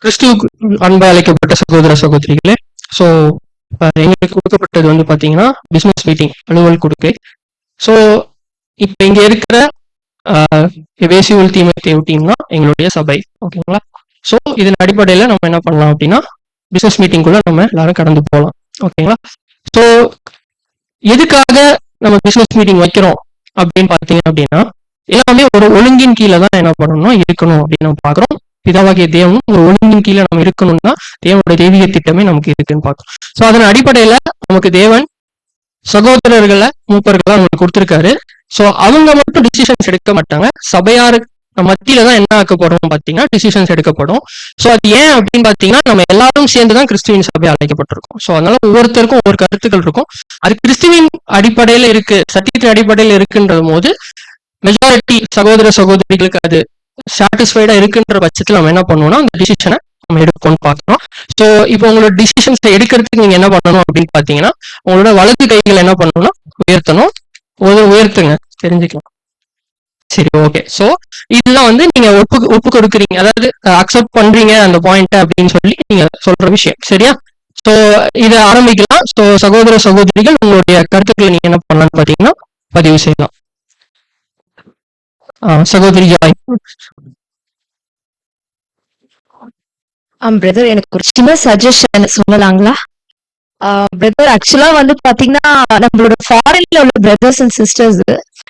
கிறிஸ்துவுக்கு அன்பா அழைக்கப்பட்ட சகோதர சகோதரிகளே, ஸோ எங்களுக்கு கொடுக்கப்பட்டது வந்து பார்த்தீங்கன்னா பிஸ்னஸ் மீட்டிங் அலுவல் கொடுக்கை. ஸோ இப்போ இங்கே இருக்கிற வேசியுள் தீமை தேவ் டீம் தான் எங்களுடைய சபை. ஓகேங்களா? ஸோ இதன் அடிப்படையில் நம்ம என்ன பண்ணலாம் அப்படின்னா பிஸ்னஸ் மீட்டிங்குள்ள நம்ம எல்லாரும் கடந்து போகலாம். ஓகேங்களா? ஸோ எதுக்காக நம்ம பிஸ்னஸ் மீட்டிங் வைக்கிறோம் அப்படின்னு பார்த்தீங்க அப்படின்னா எல்லாமே ஒரு ஒழுங்கின் கீழே தான் என்ன பண்ணணும்னா இருக்கணும் அப்படின்னு நம்ம பார்க்குறோம். பிதாவாகிய தேவனும் ஒரு ஒழுங்கின் கீழே நம்ம இருக்கணும்னா தேவனோட தெய்வீக திட்டமே நமக்கு இருக்குன்னு பார்க்குறோம். ஸோ அதன் அடிப்படையில நமக்கு தேவன் சகோதரர்களை மூப்பர்களை அவங்களுக்கு கொடுத்துருக்காரு. ஸோ அவங்க மட்டும் டிசிஷன்ஸ் எடுக்க மாட்டாங்க, சபையாரு மத்தியில தான் என்ன ஆக்கப்படும் பார்த்தீங்கன்னா டிசிஷன்ஸ் எடுக்கப்படும். ஸோ அது ஏன் அப்படின்னு பார்த்தீங்கன்னா நம்ம எல்லாரும் சேர்ந்துதான் கிறிஸ்துவின் சபை அழைக்கப்பட்டிருக்கோம். ஸோ அதனால ஒவ்வொருத்தருக்கும் ஒவ்வொரு கருத்துக்கள் இருக்கும். அது கிறிஸ்துவின் அடிப்படையில இருக்கு, சத்தியத்தின் அடிப்படையில இருக்குன்ற போது மெஜாரிட்டி சகோதர சகோதரிகளுக்கு அது சாட்டிஸ்ஃபைடா இருக்குன்ற பட்சத்தில் நம்ம என்ன பண்ணுவோம்னா அந்த டிசிஷனை நம்ம எடுக்கணும்னு பார்க்கணும். ஸோ இப்போ உங்களோட டிசிஷன்ஸ் எடுக்கிறதுக்கு நீங்க என்ன பண்ணணும் அப்படின்னு பார்த்தீங்கன்னா உங்களோட வலது கைகள் என்ன பண்ணணும்னா உயர்த்தணும். உயர்த்துங்க, தெரிஞ்சுக்கலாம். சரி, ஓகே. ஸோ இதெல்லாம் வந்து நீங்க ஒப்பு கொடுக்குறீங்க, அதாவது அக்செப்ட் பண்றீங்க அந்த பாயிண்ட் அப்படின்னு சொல்லி நீங்க சொல்ற விஷயம். சரியா? ஸோ இதை ஆரம்பிக்கலாம். ஸோ சகோதர சகோதரிகள் உங்களுடைய கருத்துக்களை நீங்க என்ன பண்ணலாம்னு பாத்தீங்கன்னா பதிவு செய்யலாம். சகோதரி ஜாய். பிரதர், எனக்கு ஒரு சின்ன சஜஷன் சொல்லலாங்களா? பிரதர், ஆக்சுவலா வந்து பாத்தீங்கன்னா நம்மளோட ஃபாரின்ல உள்ள பிரதர்ஸ் அண்ட் சிஸ்டர்ஸ்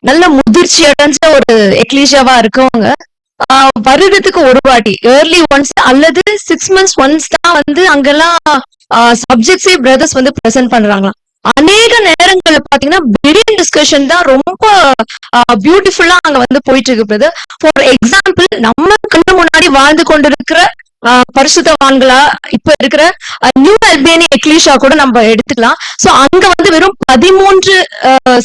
நல்ல முதிர்ச்சி அடைஞ்ச ஒரு எக்லீஷியாவா இருக்கவங்க வருடத்துக்கு ஒரு வாட்டி இயர்லி ஒன்ஸ் அல்லது 6 months ஒன்ஸ் தான் வந்து அங்கெல்லாம் சப்ஜெக்ட்ஸே பிரதர்ஸ் வந்து பிரசன்ட் பண்றாங்களாம். அநேக நேரங்கள்ல பாத்தீங்கன்னா பிரின் டிஸ்கஷன் தான் ரொம்ப பியூட்டிஃபுல்லா அங்க வந்து போயிட்டு இருக்கு பிரதர். ஃபார் எக்ஸாம்பிள், நம்ம கண்ணு முன்னாடி வாழ்ந்து கொண்டிருக்கிற பரிசுத்தவான்களா இப்ப இருக்கிற நியூ அல்பேனியா எக்லீஷா கூட நம்ம எடுத்துக்கலாம். சோ அங்க வந்து வெறும் 13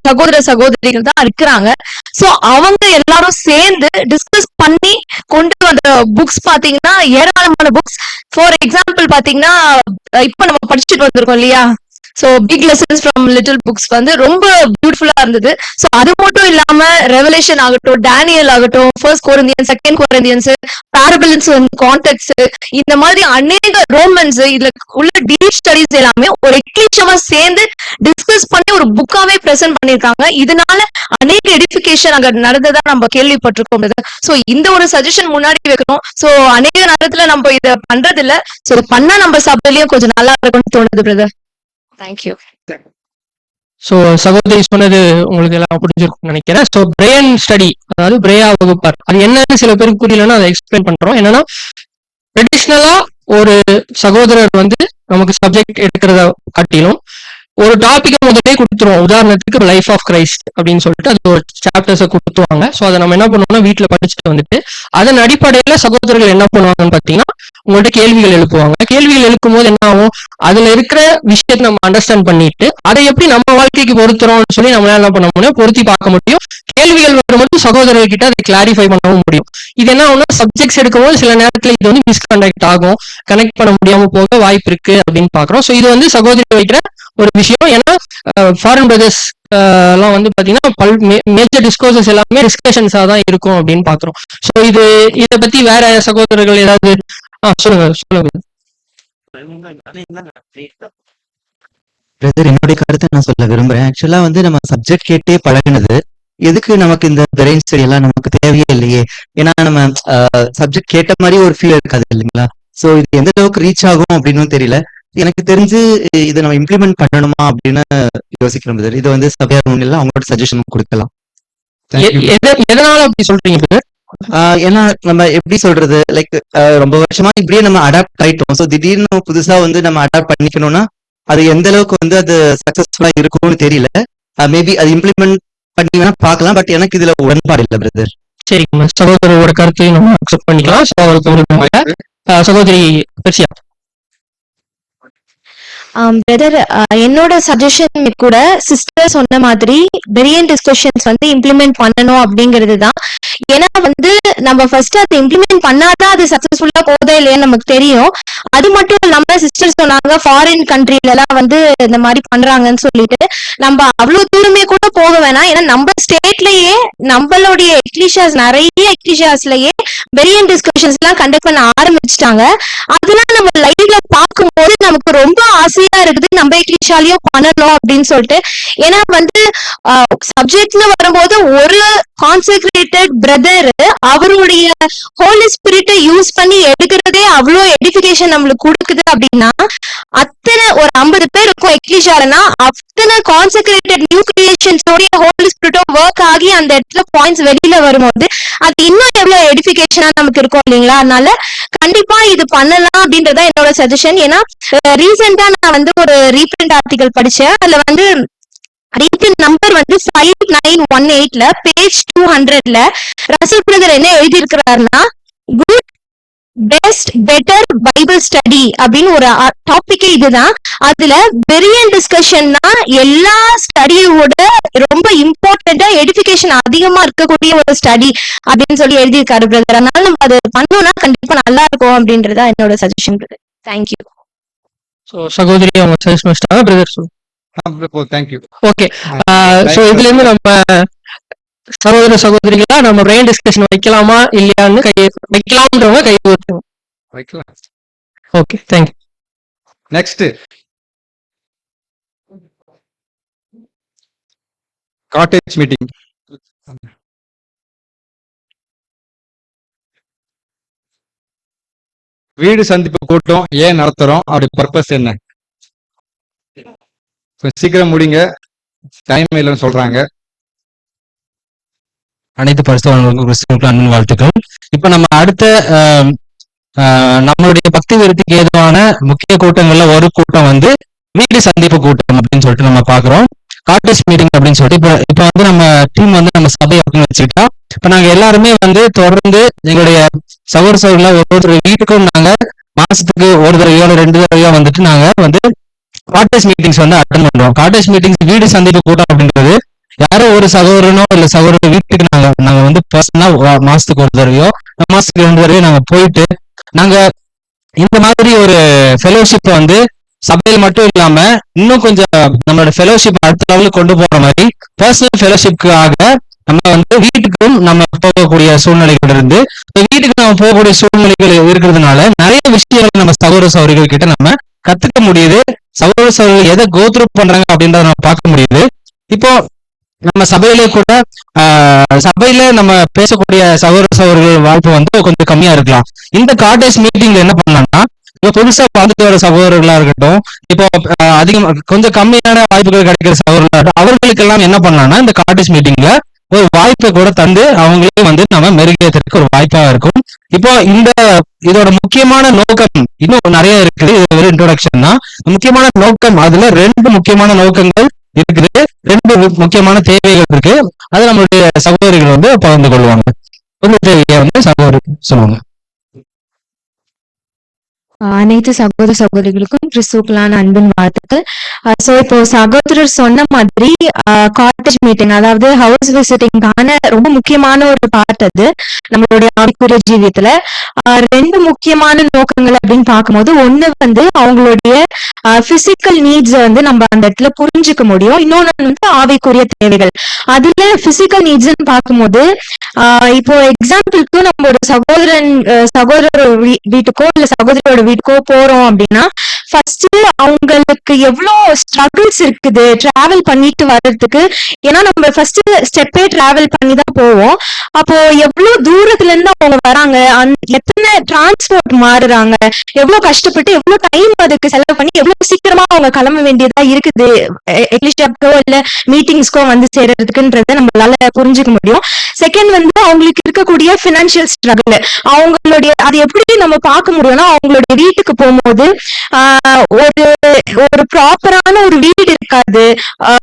சகோதர சகோதரிகள் தான் இருக்கிறாங்க. சோ அவங்க எல்லாரும் சேர்ந்து டிஸ்கஸ் பண்ணி கொண்டு வந்த புக்ஸ் பாத்தீங்கன்னா ஏராளமான புக்ஸ். ஃபார் எக்ஸாம்பிள் பாத்தீங்கன்னா இப்ப நம்ம படிச்சுட்டு வந்திருக்கோம் இல்லையா, so big lessons from little books வந்து ரொம்ப பியூட்டிஃபுல்லா இருந்தது. சோ அது மட்டும் இல்லாம ரெவலேஷன் ஆகட்டும், டேனியல் ஆகட்டும், First Corinthians, Second Corinthians, parables and contexts, இந்த மாதிரி அநேக ரோமன்ஸ், இதுல உள்ள டீப் ஸ்டடிஸ் எல்லாமே ஒரு எக்லீஷியாவா சேர்ந்து டிஸ்கஸ் பண்ணி ஒரு புக்காவே பிரசன்ட் பண்ணிருக்காங்க. இதனால அநேக எடிபிகேஷன் அங்க நடந்ததா நம்ம கேள்விப்பட்டிருக்கோம். சோ இந்த ஒரு சஜஷன் முன்னாடி வைக்கணும். சோ அநேக நேரத்துல நம்ம இத பண்றது இல்ல. சோ பண்ணா நம்ம சபையிலயும் கொஞ்சம் நல்லா இருக்கும்னு தோணுது பிரதர். தேங்க்யூ. ஸோ சகோதரி சொன்னது உங்களுக்கு எல்லாம் புரிஞ்சிருக்கும்னு நினைக்கிறேன். ஸோ பிரெயின் ஸ்டடி, அதாவது பிரேயா வகுப்பார், அது என்னன்னு சில பேருக்கு புரியலன்னா அதை எக்ஸ்பிளைன் பண்றோம். என்னன்னா ட்ரெடிஷ்னலா ஒரு சகோதரர் வந்து நமக்கு சப்ஜெக்ட் எடுக்கிறத காட்டிலும் ஒரு டாபிக்கை முதலே கொடுத்துருவோம். உதாரணத்துக்கு லைஃப் ஆஃப் கிரைஸ்ட் அப்படின்னு சொல்லிட்டு அது ஒரு சாப்டர்ஸை கொடுத்துருவாங்க. ஸோ அதை நம்ம என்ன பண்ணுவோம்னா வீட்டுல படிச்சுட்டு வந்துட்டு அதன் அடிப்படையில சகோதரர்கள் என்ன பண்ணுவாங்கன்னு பாத்தீங்கன்னா உங்கள்ட்ட கேள்விகள் எழுப்புவாங்க. கேள்விகள் எழுப்பும் போது என்ன ஆகும், அதுல இருக்கிற விஷயத்தை நம்ம அண்டர்ஸ்டாண்ட் பண்ணிட்டு அதை எப்படி நம்ம வாழ்க்கைக்கு பொருத்துறோம்னு சொல்லி நம்மளால என்ன பண்ண முடியும், பொருத்தி பார்க்க முடியும். கேள்விகள் வரும்போது சகோதரர்கிட்ட அதை கிளாரிஃபை பண்ணவும் முடியும். இது என்ன ஒண்ணு சப்ஜெக்ட்ஸ் எடுக்கும்போது சில நேரத்துல இது வந்து மிஸ்கண்டக்ட் ஆகும், கனெக்ட் பண்ண முடியாம போக வாய்ப்பு இருக்கு அப்படின்னு பாக்குறோம். ஸோ இது வந்து சகோதரி வைக்கிற ஒரு விஷயம். ஏன்னா ஃபாரின் பிரதர்ஸ் எல்லாம் வந்து பாத்தீங்கன்னா மேஜர் டிஸ்கோர்சஸ் எல்லாமே டிஸ்கஷன்ஸா தான் இருக்கும் அப்படின்னு பாக்குறோம். ஸோ இதை பத்தி வேற சகோதரர்கள் ஏதாவது சொல்லுங்க. பிரதர், என்னுடைய கருத்தை நான் சொல்ல விரும்புறேன். ஆக்சுவலா வந்து நம்ம சப்ஜெக்ட் கேட்டே பழகினது எதுக்கு நமக்கு இந்த பிரெயின் ஸ்டடி எல்லாம் நமக்கு தேவையே இல்லையே, ஏன்னா நம்ம சப்ஜெக்ட் கேட்ட மாதிரி ஒரு ஃபீல் இருக்காது இல்லைங்களா. சோ இது எந்த அளவுக்கு ரீச் ஆகும் அப்படின்னு தெரியல. எனக்கு தெரிஞ்சு இதை நம்ம இம்ப்ளிமெண்ட் பண்ணணுமா அப்படின்னு யோசிக்கிறோம் brother. இது வந்து சபையார் முன்னில அவங்களோட சஜஷன் கொடுக்கலாம். எதனால அப்படி சொல்றீங்க? ஏன்னா நம்ம எப்படி சொல்றது, லைக் ரொம்ப வருஷமா இப்படியே நம்ம அடாப்ட் ஆயிட்டோம். ஸோ திடீர்னு புதுசா வந்து நம்ம அடாப்ட் பண்ணிக்கணும்னா அது எந்த அளவுக்கு வந்து அது சக்சஸ்ஃபுல்லா இருக்கும்னு தெரியல. மேபி அது இம்ப்ளிமெண்ட் பண்ணி வேணா பார்க்கலாம். பட் எனக்கு இதுல உடன்பாடு இல்லை பிரதர். சரிங்க, சகோதரோட கருத்தையும் நம்ம அக்செப்ட் பண்ணிக்கலாம். சகோதரி பெர்சியா. பிரதர், என்னோட சஜஷன் கூட சிஸ்டர் சொன்ன மாதிரி பிரில்லியன்ட் டிஸ்கஷன்ஸ் வந்து இம்ப்ளிமெண்ட் பண்ணணும் அப்படிங்கிறது தான். ஏன்னா வந்து நம்ம ஃபர்ஸ்ட் அதை இம்ப்ளிமெண்ட் பண்ணாதான் அது சக்சஸ்ஃபுல்லா போதா இல்லையான்னு நமக்கு தெரியும். அது மட்டும் இல்லாம சிஸ்டர் சொன்னாங்க ஃபாரின் கண்ட்ரில எல்லாம் வந்து இந்த மாதிரி பண்றாங்கன்னு சொல்லிட்டு நம்ம அவ்வளவு தூரமே கூட போக வேணாம். ஏன்னா நம்ம ஸ்டேட்லயே நம்மளுடைய எக்லிஷியாஸ் நிறைய எக்லிஷியாஸ்லயே பிரில்லியன்ட் டிஸ்கஷன்ஸ் எல்லாம் கண்டக்ட் பண்ண ஆரம்பிச்சுட்டாங்க. அதெல்லாம் நம்ம லைவ்ல பார்க்கும்போது நமக்கு ரொம்ப ஆசையா இருக்குது நம்ம எக்லிஷியாலையும் பண்ணணும் அப்படின்னு சொல்லிட்டு. ஏன்னா வந்து சப்ஜெக்ட்னு வரும்போது ஒரு கான்செக்ரேட்டட் பிரதர் அவருடைய ஹோலி ஸ்பிரிட்டை யூஸ் பண்ணி எடுக்கிறதே அவ்வளோ எடிஃபிகேஷன் நம்மளுக்கு கொடுக்குது அப்படின்னா அத்தனை ஒரு 50 பேர் இருக்கும் எக்லிஷியாலனா அத்தனை கான்செக்ரேட்டட் நியூ கிரியேஷன்ஸோட ஹோலி ஸ்பிரிட்டோ ஒர்க் ஆகி அந்த இடத்துல பாயிண்ட்ஸ் வெளியில வரும்போது அது இன்னும் எவ்வளவு எடிஃபிகேஷனா நமக்கு இருக்கும் இல்லைங்களா. அதனால கண்டிப்பா இது பண்ணலாம் அப்படின்றத என்னோட சஜஷன். ஏன்னா ரீசெண்டா நான் வந்து ஒரு ரீப்ரிண்ட் ஆர்டிகல் படிச்சேன். அதுல வந்து ரீப்ரிண்ட் நம்பர் வந்து 5918ல பேஜ் 200ல ரசல் பிரதர் என்ன எழுதி இருக்கிறாருன்னா good best better Bible study அப்படின்னு ஒரு டாபிக் இதுதான். அதுல பிரில்லியன்ட் டிஸ்கஷன்னா எல்லா ஸ்டடியோட ரொம்ப இம்பார்ட்டண்டா எடிஃபிகேஷன் அதிகமா இருக்கக்கூடிய ஒரு ஸ்டடி அப்படின்னு சொல்லி எழுதியிருக்காரு பிரதர். அதனால நம்ம அது பண்ணோம்னா கண்டிப்பா நல்லா இருக்கும் அப்படின்றதா என்னோட சஜஷன் பிரதர். தேங்க்யூ. சகோதரி அவங்க சஜஷன் வச்சிட்டாங்க பிரதர். தேங்க்யூ. ஓகே, சோ இதுல இருந்து நம்ம சகோதர சகோதரிகளா நம்ம பிரெயின் டிஸ்கஷன் வைக்கலாமா இல்லையான்னு வைக்கலாம்ன்றவங்க கை ஊத்துங்க. வைக்கலாம். Okay, thank you. Next cottage meeting. வீடு சந்திப்பு கூட்டம் ஏன் நடத்துறோம், அப்படி பர்பஸ் என்ன? சீக்கிரம் முடிங்க, டைம் இல்லைன்னு சொல்றாங்க. அனைத்து பரிசுத்தவான்களுக்கும் அன்பின் வாழ்த்துக்கள். இப்ப நம்ம அடுத்த நம்மளுடைய பக்தி விருத்திக்கு ஏதுவான முக்கிய கூட்டங்கள்ல ஒரு கூட்டம் வந்து வீடு சந்திப்பு கூட்டம் அப்படின்னு சொல்லிட்டு நம்ம பாக்குறோம். காட்டேஜ் மீட்டிங் அப்படின்னு சொல்லிட்டு இப்ப வந்து நம்ம டீம் வந்து நம்ம சபை அப்படின்னு வச்சுக்கிட்டா இப்ப நாங்க எல்லாருமே வந்து தொடர்ந்து எங்களுடைய சகோதரர்கள ஒவ்வொரு வீட்டுக்கும் நாங்க மாசத்துக்கு ஒரு தடவையோ 2 தடவையோ வந்துட்டு நாங்க வந்து காட்டேஜ் மீட்டிங்ஸ் வந்து அட்டன் பண்றோம். காட்டேஜ் மீட்டிங்ஸ் வீடு சந்திப்பு கூட்டம் அப்படின்றது யாரோ ஒரு சகோதரனோ இல்ல சகோதர வீட்டுக்கு நாங்க வந்து பர்சனலா மாசத்துக்கு ஒரு தடவையோ மாசத்துக்கு 2 தடவையோ நாங்க போயிட்டு நாங்க இந்த மாதிரி ஒரு ஃபெலோஷிப் வந்து சபையில் மட்டும் இல்லாம இன்னும் கொஞ்சம் நம்மளோட ஃபெலோஷிப் அடுத்த லெவலுக்கு கொண்டு போற மாதிரி பர்சனல் ஃபெலோஷிப்காக நம்ம வந்து வீட்டுக்கும் நம்ம போகக்கூடிய சூழ்நிலைகள் இருந்து வீட்டுக்கு நம்ம போகக்கூடிய சூழ்நிலைகள் இருக்கிறதுனால நிறைய விஷயங்கள் நம்ம சகோதர சகோதரிகள் கிட்ட நம்ம கத்துக்க முடியுது. சகோதர சகோதரிகள் எதை கோத்ரூ பண்றாங்க அப்படின்றத நம்ம பார்க்க முடியுது. இப்போ நம்ம சபையிலே கூட சபையில நம்ம பேசக்கூடிய சகோதர சகோதரிகள் வாய்ப்பு வந்து கொஞ்சம் கம்மியா இருக்கலாம். இந்த காட்டேஜ் மீட்டிங்ல என்ன பண்ணலாம்னா இப்போ புதுசா பார்த்துட்டு வர சகோதரர்களா இருக்கட்டும், இப்போ அதிகம் கொஞ்சம் கம்மியான வாய்ப்புகள் கிடைக்கிற சகோதரர்களா அவர்களுக்கு எல்லாம் என்ன பண்ணலாம்னா இந்த காட்டேஜ் மீட்டிங்ல ஒரு வாய்ப்பை கூட தந்து அவங்களையும் வந்து நம்ம மெருகேற்றதுக்கு ஒரு வாய்ப்பா இருக்கும். இப்போ இதோட முக்கியமான நோக்கம் இன்னும் நிறைய இருக்குது. இது ஒரு இன்ட்ரோடக்ஷன் தான். முக்கியமான நோக்கம் அதுல 2 முக்கியமான நோக்கங்கள் இருக்குது, 2 முக்கியமான தேவைகள் இருக்கு. அது நம்மளுடைய சகோதரிகள் வந்து பகிர்ந்து கொள்வாங்க. தேவையை வந்து சகோதரி சொல்லுவாங்க. அனைத்து சகோதர சகோதரிகளுக்கும் கிறிஸ்துக்களான அன்பின் வாழ்த்துக்கள். சோ இப்போ சகோதரர் சொன்ன மாதிரி காட்டேஜ் மீட்டிங் அதாவது ஹவுஸ் விசிட்டிங்கான ரொம்ப முக்கியமான ஒரு பார்ட் அது நம்மளுடைய ஆவிக்குரிய ஜீவியத்துல. 2 முக்கியமான நோக்கங்கள் அப்படின்னு பார்க்கும்போது ஒண்ணு வந்து அவங்களுடைய பிசிக்கல் நீட்ஸ் வந்து நம்ம அந்த இடத்துல புரிஞ்சுக்க முடியும். இன்னொன்னு வந்து ஆவிக்குரிய தேவைகள். அதுல பிசிக்கல் நீட்ஸ் பார்க்கும்போது இப்போ எக்ஸாம்பிளுக்கு நம்ம ஒரு சகோதரர் வீட்டுக்கோ இல்ல சகோதரியோட வீட்டுக்கோ போறோம் அப்படின்னா ஃபர்ஸ்ட் அவங்களுக்கு எவ்வளவு ஸ்ட்ரகிள்ஸ் இருக்குது டிராவல் பண்ணிட்டு வர்றதுக்கு. ஏன்னா நம்ம ஃபர்ஸ்ட் ஸ்டெப்பே டிராவல் பண்ணி தான் போவோம். அப்போ எவ்வளவு தூரத்துல இருந்து அவங்க வராங்க, எத்தனை டிரான்ஸ்போர்ட் மாறுறாங்க, எவ்வளவு கஷ்டப்பட்டு எவ்வளவு டைம் அதுக்கு செலவு பண்ணி எவ்வளவு சீக்கிரமா அவங்க கிளம்ப வேண்டியதா இருக்குது எக்லிஷியாக்கோ இல்ல மீட்டிங்ஸ்க்கோ வந்து சேர்றதுக்குன்றத நம்மளால புரிஞ்சுக்க முடியும். செகண்ட் வந்து அவங்களுக்கு இருக்கக்கூடிய பினான்சியல் ஸ்ட்ரகிள், அவங்களுடைய அது எப்படி நம்ம பார்க்க முடியும்னா அவங்களுடைய வீட்டுக்கு போகும்போது ஒரு ஒரு ப்ராப்பரான ஒரு வீடு இருக்காது,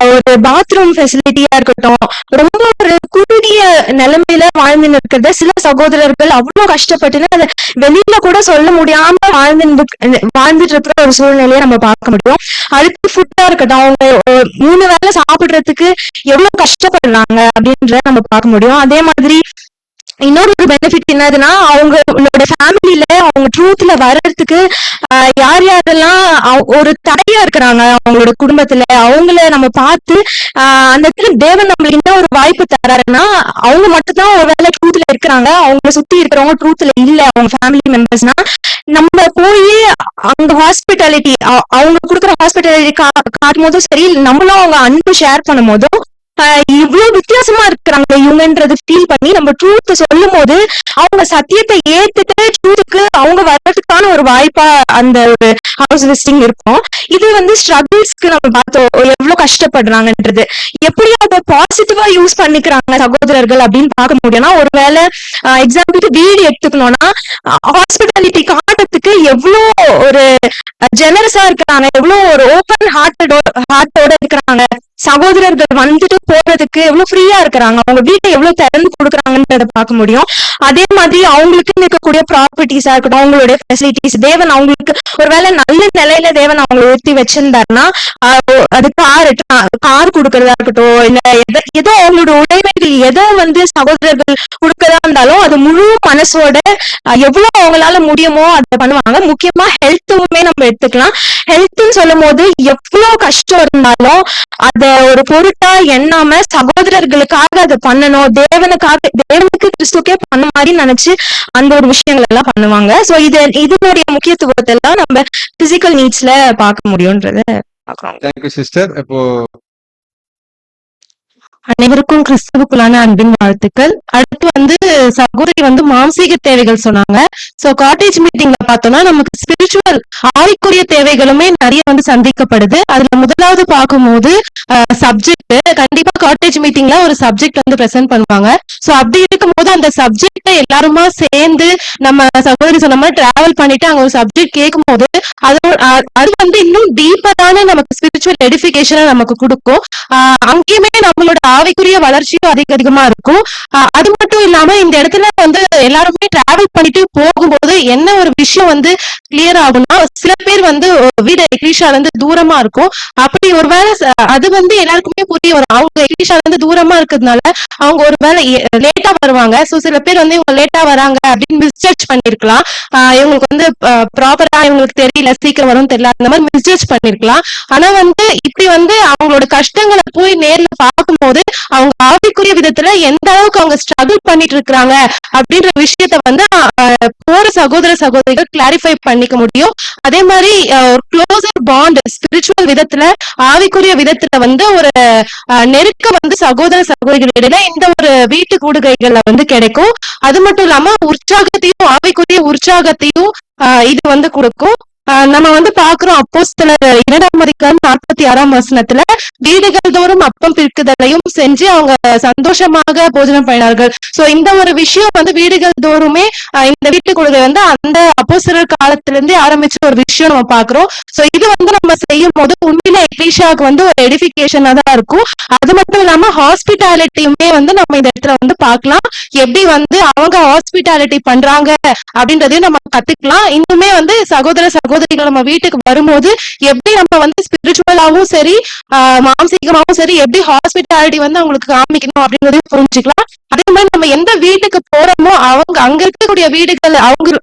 ஒரு பாத்ரூம் ஃபெசிலிட்டியா இருக்கட்டும், ரொம்ப ஒரு குறுகிய நிலைமையில வாழ்ந்துன்னு இருக்கிறத சில சகோதரர்கள் அவ்வளவு கஷ்டப்பட்டுன்னு அதை வெளியில கூட சொல்ல முடியாம வாழ்ந்துட்டு இருக்கிற ஒரு சூழ்நிலையை நம்ம பார்க்க முடியும். அடுத்து ஃபுட்டா இருக்கட்டும், அவங்க 3 வேளை சாப்பிடுறதுக்கு எவ்வளவு கஷ்டப்படுறாங்க அப்படின்றத நம்ம பார்க்க முடியும். அதே மாதிரி இன்னொரு ஒரு பெனிஃபிட் என்னதுன்னா அவங்களோட ஃபேமிலியில அவங்க ட்ரூத்ல வர்றதுக்கு யார் யாரெல்லாம் ஒரு தடையா இருக்கிறாங்க அவங்களோட குடும்பத்துல அவங்கள நம்ம பார்த்து அந்த இடத்துல தேவன் நம்மளுக்கு என்ன ஒரு வாய்ப்பு தராருன்னா அவங்க மட்டும்தான் ஒரு வேலை ட்ரூத்ல இருக்கிறாங்க, அவங்கள சுத்தி இருக்கிறவங்க ட்ரூத்ல இல்ல அவங்க ஃபேமிலி மெம்பர்ஸ்னா நம்ம போய் அங்க ஹாஸ்பிட்டாலிட்டி அவங்க கொடுக்குற ஹாஸ்பிட்டாலிட்டி காட்டும் போதும் சரி, நம்மளும் அவங்க அன்பு ஷேர் பண்ணும் போதும் இவ்வளவு வித்தியாசமா இருக்கிறாங்க இவங்கன்றது ஃபீல் பண்ணி நம்ம ட்ரூத் சொல்லும் போது அவங்க சத்தியத்தை ஏத்துட்டு ட்ரூத்துக்கு அவங்க வர்றதுக்கான ஒரு வாய்ப்பா அந்த ஒரு ஹவுஸ் விசிட்டிங் இருக்கும். இது வந்து ஸ்ட்ரகிள்ஸ்க்கு நம்ம பார்த்தோம் எவ்வளவு கஷ்டப்படுறாங்கன்றது. எப்படி அதை பாசிட்டிவா யூஸ் பண்ணிக்கிறாங்க சகோதரர்கள் அப்படின்னு பார்க்க முடியும்னா, ஒருவேளை எக்ஸாம்பிளுக்கு வீடு எடுத்துக்கணும்னா ஹாஸ்பிட்டாலிட்டி காட்டுறதுக்கு எவ்வளவு ஒரு ஜெனரஸா இருக்கிறாங்க, எவ்வளவு ஒரு ஓப்பன் ஹார்ட்டோட இருக்கிறாங்க, சகோதரர்கள் வந்துட்டு போறதுக்கு எவ்வளவு ஃப்ரீயா இருக்கிறாங்க, அவங்க வீட்டை எவ்வளவு திறந்து கொடுக்குறாங்கன்றத பார்க்க முடியும். அதே மாதிரி அவங்களுக்கு இருக்கக்கூடிய ப்ராப்பர்ட்டிஸா இருக்கட்டும், அவங்களுடைய ஃபெசிலிட்டிஸ் தேவன் அவங்களுக்கு ஒருவேளை நல்ல நிலையில தேவன் அவங்களை உயர்த்தி வச்சிருந்தாருன்னா அது கார் கொடுக்கறதா இருக்கட்டும், இல்ல ஏதோ அவங்களோட உடைமைகள் எதோ வந்து சகோதரர்கள் கொடுக்கறதா இருந்தாலும் அது முழு மனசோட எவ்வளவு அவங்களால முடியுமோ அதை பண்ணுவாங்க. முக்கியமா ஹெல்த்துமே நம்ம எடுத்துக்கலாம். ஹெல்த்ன்னு சொல்லும் போது எவ்வளவு கஷ்டம் இருந்தாலும் அத ஒரு பொருட்டா எண்ணாம சகோதரர்களுக்காக அதை பண்ணணும், தேவனுக்கு கிறிஸ்துக்கே பண்ண மாதிரி நினைச்சு அந்த ஒரு விஷயங்கள் எல்லாம் பண்ணுவாங்க. சோ இதனுடைய முக்கியத்துவத்தை எல்லாம் நம்ம பிசிக்கல் நீட்ஸ்ல பார்க்க முடியும்ன்றத பாக்குறோம். Thank you sister. இப்போ அனைவருக்கும் கிறிஸ்துவுக்குள்ளான அன்பின் வாழ்த்துக்கள். அடுத்து வந்து சகோதரி வந்து மாம்சீக தேவைகள் சொன்னாங்க. சோ காட்டேஜ் மீட்டிங்ல பார்த்தோம்னா நமக்கு ஸ்பிரிச்சுவல் ஆவிக்குரிய தேவைகளுமே நிறைய வந்து சந்திக்கப்படுது. அதுல முதலாவது பார்க்கும்போது சப்ஜெக்ட், கண்டிப்பா காட்டேஜ் மீட்டிங்ல ஒரு சப்ஜெக்ட் வந்து பிரசன்ட் பண்ணுவாங்க. சோ அப்படி இருக்கும் போது அந்த சப்ஜெக்ட எல்லாருமா சேர்ந்து நம்ம சகோதரி சொன்ன மாதிரி டிராவல் பண்ணிட்டு அங்க ஒரு சப்ஜெக்ட் கேட்கும் போது அது வந்து இன்னும் டீப்பரான நமக்கு ஸ்பிரிச்சுவல் எடிஃபிகேஷனை நமக்கு கொடுக்கும். அங்கேயுமே நம்மளோட ஆவிக்குரிய வளர்ச்சியும் அதிகமா இருக்கும். அது மட்டும் இல்லாம இந்த இடத்துல வந்து எல்லாருமே டிராவல் பண்ணிட்டு போகும்போது என்ன ஒரு விஷயம் வந்து கிளியர் ஆகும்னா, சில பேர் வந்து வீடு எக்லிஷால இருந்து தூரமா இருக்கும். அப்படி ஒருவேளை அது வந்து எல்லாருக்குமே புரிய வரும், அவங்க எக்லிஷால இருந்து தூரமா இருக்கிறதுனால அவங்க ஒருவேளை லேட்டா வருவாங்க. சோ சில பேர் வந்து இவங்க லேட்டா வராங்க அப்படின்னு மிஸ்ஜட்ஜ் பண்ணிருக்கலாம். இவங்களுக்கு வந்து ப்ராப்பரா இவங்களுக்கு தெரியல, சீக்கிரம் வரும் தெரியல, அந்த மாதிரி மிஸ்ஜட்ஜ் பண்ணிருக்கலாம். ஆனா வந்து இப்படி வந்து அவங்களோட கஷ்டங்களை போய் நேர்ல பார்க்கும்போது அவங்க ஆவிக்குரிய விதத்துல எந்த அளவுக்கு அவங்க ஸ்ட்ரகிள் பண்ணிட்டு இருக்கிறாங்க அப்படின்ற விஷயத்த வந்து போற சகோதரிகள் கிளாரிஃபை பண்ணிக்க முடியும். அதே மாதிரி ஒரு க்ளோசர் பாண்ட் ஸ்பிரிச்சுவல் விதத்துல ஆவிக்குரிய விதத்துல வந்து ஒரு நெருக்கம் வந்து சகோதரிகளிடையில இந்த ஒரு வீட்டு கூடுகைகள்ல வந்து கிடைக்கும். அது மட்டும் இல்லாம உற்சாகத்தையும் ஆவிக்குரிய உற்சாகத்தையும் இது வந்து கொடுக்கும். நம்ம வந்து பாக்குறோம் அப்போஸ்தலர் 2:46 வீடுகள் தோறும் அப்பம் பிற்குதலையும் செஞ்சு அவங்க சந்தோஷமாக போஜனம் பண்ணினார்கள். சோ இந்த ஒரு விஷயம் வந்து வீடுகள் தோறுமே இந்த வீட்டு கொள்கை வந்து அந்த அப்போஸ்தலர் காலத்துல இருந்தே ஆரம்பிச்ச ஒரு விஷயம் நம்ம பாக்குறோம். சோ இது வந்து நம்ம செய்யும் போது உண்மையில எக்லீஷியாவுக்கு வந்து ஒரு எடிஃபிகேஷனா தான் இருக்கும். அது மட்டும் இல்லாம ஹாஸ்பிட்டாலிட்டியுமே வந்து நம்ம இந்த இடத்துல வந்து பாக்கலாம், எப்படி வந்து அவங்க ஹாஸ்பிட்டாலிட்டி பண்றாங்க அப்படின்றதையும் நம்ம கத்துக்கலாம். இன்னுமே வந்து சகோதரிகள் நம்ம வீட்டுக்கு வரும்போது எப்படி நம்ம வந்து ஸ்பிரிச்சுவலாவும் சரி மானசீகமாவும் சரி எப்படி ஹாஸ்பிட்டாலிட்டி வந்து அவங்களுக்கு காமிக்கணும் அப்படின்றதையும் புரிஞ்சுக்கலாம். அதே மாதிரி நம்ம எந்த வீட்டுக்கு போறோமோ அவங்க அங்க இருக்கக்கூடிய வீடுகள்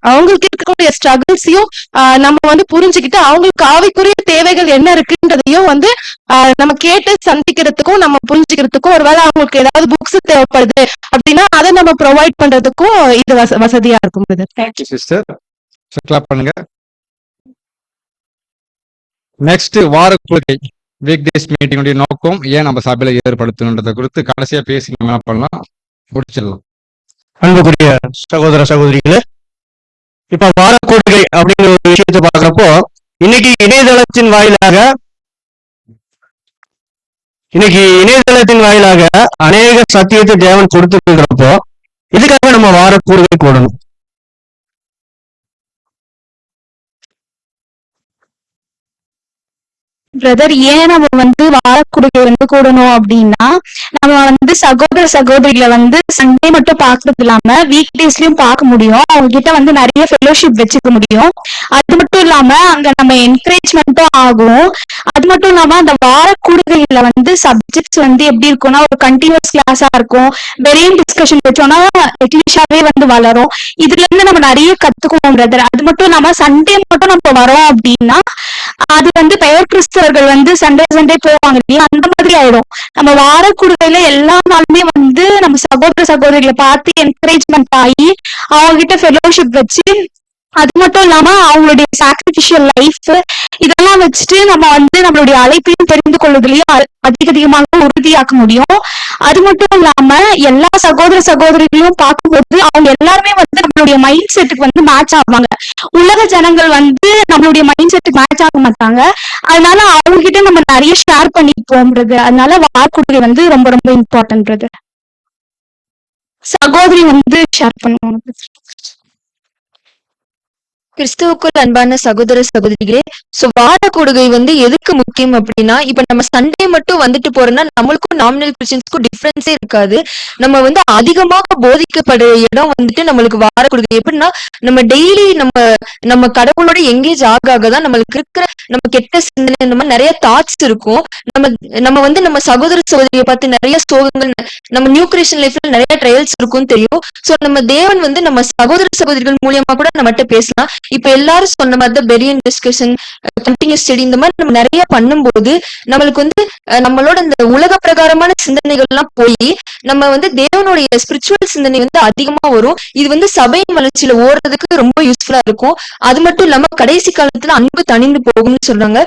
அவங்களுக்கு இருக்கக்கூடிய ஸ்ட்ரகிள்ஸையும் நம்ம வந்து புரிஞ்சுக்கிட்டு அவங்களுக்கு ஆவிக்குரிய தேவைகள் என்ன இருக்குன்றதையும் வந்து நம்ம கேட்டு சந்திக்கிறதுக்கும் நம்ம புரிஞ்சுக்கிறதுக்கும், ஒருவேளை அவங்களுக்கு ஏதாவது புக்ஸ் தேவைப்படுது அப்படின்னா அதை நம்ம ப்ரொவைட் பண்றதுக்கும் இது வசதியா இருக்கும். சிஸ்டர் கிளாப் பண்ணுங்க. நெக்ஸ்ட் வார கொள்கை வீக் டேஸ் மீட்டிங்குடைய நோக்கம் ஏன் நம்ம சபையில ஏற்படுத்தணுன்றதை குறித்து கடைசியா பேசி நம்ம என்ன பண்ணலாம் முடிச்சிடலாம். அன்புக்குரிய சகோதர சகோதரிகளே, இப்ப வாரக்கூடுகை அப்படிங்கிற ஒரு விஷயத்தை பாக்குறப்போ இன்னைக்கு இணையதளத்தின் வாயிலாக அநேக சத்தியத்தை தேவன் கொடுத்துருக்கிறப்போ இதுக்காக நம்ம வாரக்கூடுகை கூடணும். பிரதர், ஏன் நம்ம வாரக்குடுகை கூடணும் அப்படின்னா, நம்ம சகோதர சகோதரிகளை சண்டே மட்டும் பாக்குறது இல்லாம வீக் டேஸ்லயும் பார்க்க முடியும். அவங்க கிட்ட நிறைய ஃபெலோஷிப் வச்சுக்க முடியும். அது மட்டும் இல்லாம அங்க நம்ம என்கரேஜ்மெண்ட்டும் ஆகும். அது மட்டும் இல்லாம அந்த வாரக்கூடுகையில சப்ஜெக்ட்ஸ் எப்படி இருக்கும்னா ஒரு கண்டினியூஸ் கிளாஸா இருக்கும். வெறியும் டிஸ்கஷன் வச்சோம்னா எக்லிஷாவே வளரும். இதுல இருந்து நம்ம நிறைய கத்துக்குவோம் பிரதர். அது மட்டும் இல்லாம சண்டே மட்டும் நம்ம வரோம் அப்படின்னா அது பெயர் கிறிஸ்தவர்கள் சண்டே போவாங்க இல்லையா, அந்த மாதிரி ஆயிடும். நம்ம வாரக்கூடுகையில எல்லா நாளுமே நம்ம சகோதர சகோதரிகளை பார்த்து என்கரேஜ்மெண்ட் ஆகி அவங்க கிட்ட ஃபெலோஷிப் வச்சு, அது மட்டும் இல்லாம அவங்களுடைய சாக்ரிஃபிஷியல் லைஃப் இதெல்லாம் வச்சுட்டு நம்ம நம்மளுடைய அழைப்பையும் தெரிந்து கொள்வதிலையும் அதிகமாக உறுதியாக்க முடியும். அது மட்டும் இல்லாம எல்லா சகோதர சகோதரிகளையும் பார்க்கும்போது அவங்க எல்லாருமே நம்மளுடைய மைண்ட் செட்டுக்கு மேட்ச் ஆவாங்க. உலக ஜனங்கள் நம்மளுடைய மைண்ட் செட்டுக்கு மேட்ச் ஆக மாட்டாங்க. அதனால அவங்க கிட்ட நம்ம நிறைய ஷேர் பண்ணிப்போம்ன்றது. அதனால வாரக்கூடுகை ரொம்ப ரொம்ப இம்பார்ட்டன்ட். சகோதரி ஷேர் பண்ணுவாங்க. கிறிஸ்துவுக்குள் அன்பான சகோதர சகோதரிகளே, சோ வாரக்கூடுகை எதுக்கு முக்கியம் அப்படின்னா, இப்ப நம்ம சண்டே மட்டும் போறோம்னா நம்மளுக்கும் நாமினல் கிறிஸ்டியன்ஸ்க்கும் டிஃபரன்ஸே இருக்காது. நம்ம அதிகமாக போதிக்கப்படுற இடம் நம்மளுக்கு வாரக்கூடுகை. எப்படின்னா நம்ம டெய்லி நம்ம கடவுளோட எங்கேஜ் ஆகாதான் நம்மளுக்கு இருக்கிற நம்ம கெட்ட சிந்தனை இந்த மாதிரி நிறைய தாட்ஸ் இருக்கும். நம்ம நம்ம சகோதர சகோதரியை பார்த்து நிறைய சோகங்கள், நம்ம நியூ கிறிஸ்டியன் லைஃப்ல நிறைய ட்ரையல்ஸ் இருக்கும்னு தெரியும். சோ நம்ம தேவன் நம்ம சகோதர சகோதரிகள் மூலியமா கூட நம்மகிட்ட பேசலாம். இப்ப எல்லாரும் சொன்ன மாதிரி பெரியன் டிஸ்கஷன், கண்டினியூஸ் ஸ்டடி இந்த மாதிரி நம்ம நிறைய பண்ணும்போது நம்மளுக்கு நம்மளோட இந்த உலக பிரகாரமான சிந்தனைகள் எல்லாம் போய் நம்ம தேவனுடைய ஸ்பிரிச்சுவல் சிந்தனை அதிகமா வரும். இது சபையின் வளர்ச்சியில ஓடுறதுக்கு ரொம்ப யூஸ்ஃபுல்லா இருக்கும். அது மட்டும் இல்லாம கடைசி காலத்துல அன்பு தணிந்து போகும்னு சொல்றாங்க.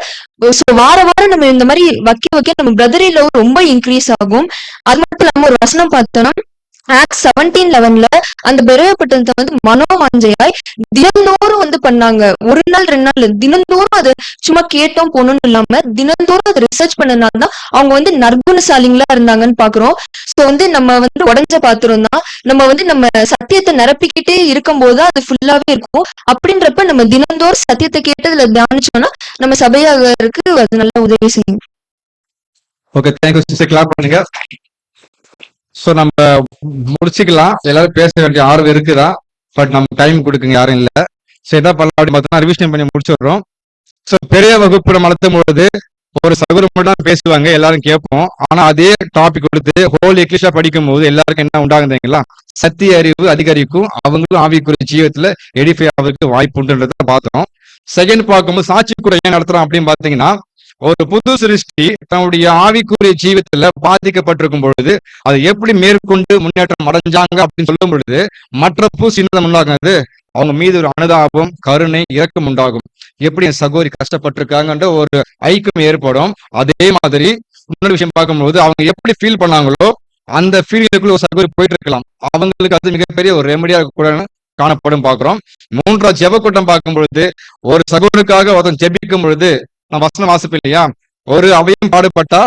வார வாரம் நம்ம இந்த மாதிரி வைக்க நம்ம பிரதரி லவ் ரொம்ப இன்க்ரீஸ் ஆகும். அது மட்டும் இல்லாம ஒரு வசனம் பார்த்தோம்னா ஆக்ட் 17:11 அந்த பெருவப்பட்டத்தை மனோவாஞ்சையாய் தினந்தோறும் பண்ணாங்க. ஒரு நாள் 2 நாள் தினந்தோறும் அது சும்மா கேட்டோம் போனோம்னு இல்லாம தினந்தோறும் அதை ரிசர்ச் பண்ணனால்தான் அவங்க நற்குணசாலிங்களா இருந்தாங்கன்னு பாக்குறோம். சோ நம்ம உடஞ்ச பாத்திரம் தான். நம்ம நம்ம சத்தியத்தை நிரப்பிக்கிட்டே இருக்கும் போதுதான் அது ஃபுல்லாவே இருக்கும். அப்படின்றப்ப நம்ம தினந்தோறும் சத்தியத்தை கேட்டதுல தியானிச்சோம்னா நம்ம சபையாக இருக்கு அது நல்ல உதவி செய்யும். ஓகே, தேங்க்யூ சிஸ்டர், கிளாப் பண்ணுங்க. சோ நம்ம முடிச்சுக்கலாம். எல்லாரும் பேச வேண்டிய ஆர்வம் இருக்குதா, பட் நம்ம டைம் கொடுக்குங்க யாரும் இல்ல. சோ என்ன பண்ணலாம் அப்படின்னு பார்த்தோம்னா ரிவிஷன் பண்ணி முடிச்சிடுறோம். சோ பெரிய வகுப்புல நடத்தும் பொழுது ஒரு சகோதரர் மட்டும் பேசுவாங்க, எல்லாரும் கேட்போம். ஆனா அதே டாபிக் கொடுத்து ஹோல் எக்லிஷா படிக்கும் போது எல்லாருக்கும் என்ன உண்டாகுதுங்களா, சத்திய அறிவு அதிகரிக்கும், அவங்களும் ஆவிக்குரிய ஜீவத்துல எடிஃபை ஆகிறதுக்கு வாய்ப்பு உண்டுன்றத பார்த்தோம். செகண்ட் பார்க்கும்போது சாட்சி கூட ஏன் நடத்துறோம் அப்படின்னு பாத்தீங்கன்னா, ஒரு புது சிருஷ்டி தன்னுடைய ஆவிக்குரிய ஜீவத்துல பாதிக்கப்பட்டிருக்கும் பொழுது அதை எப்படி மேற்கொண்டு முன்னேற்றம் அடைஞ்சாங்க அப்படின்னு சொல்லும் பொழுது மற்ற சின்னதம் உண்டாகுது, அவங்க மீது ஒரு அனுதாபம், கருணை, இரக்கம் உண்டாகும். எப்படி என் சகோதரி கஷ்டப்பட்டிருக்காங்கன்ற ஒரு ஐக்கியம் ஏற்படும். அதே மாதிரி இன்னொரு விஷயம் பார்க்கும்போது அவங்க எப்படி ஃபீல் பண்ணாங்களோ அந்த ஃபீல்டுக்குள்ள ஒரு சகோதரி போயிட்டு இருக்கலாம், அவங்களுக்கு அது மிகப்பெரிய ஒரு ரெமடியா கூட காணப்படும் பார்க்கிறோம். மூன்றாவது ஜெப கூட்டம் பார்க்கும் பொழுது ஒரு சகோதரனுக்காக ஒருத்தன் ஜெபிக்கும் பொழுது நான் வசனம் வாசிப்பு இல்லையா, ஒரு அவையும் பாடுபட்டா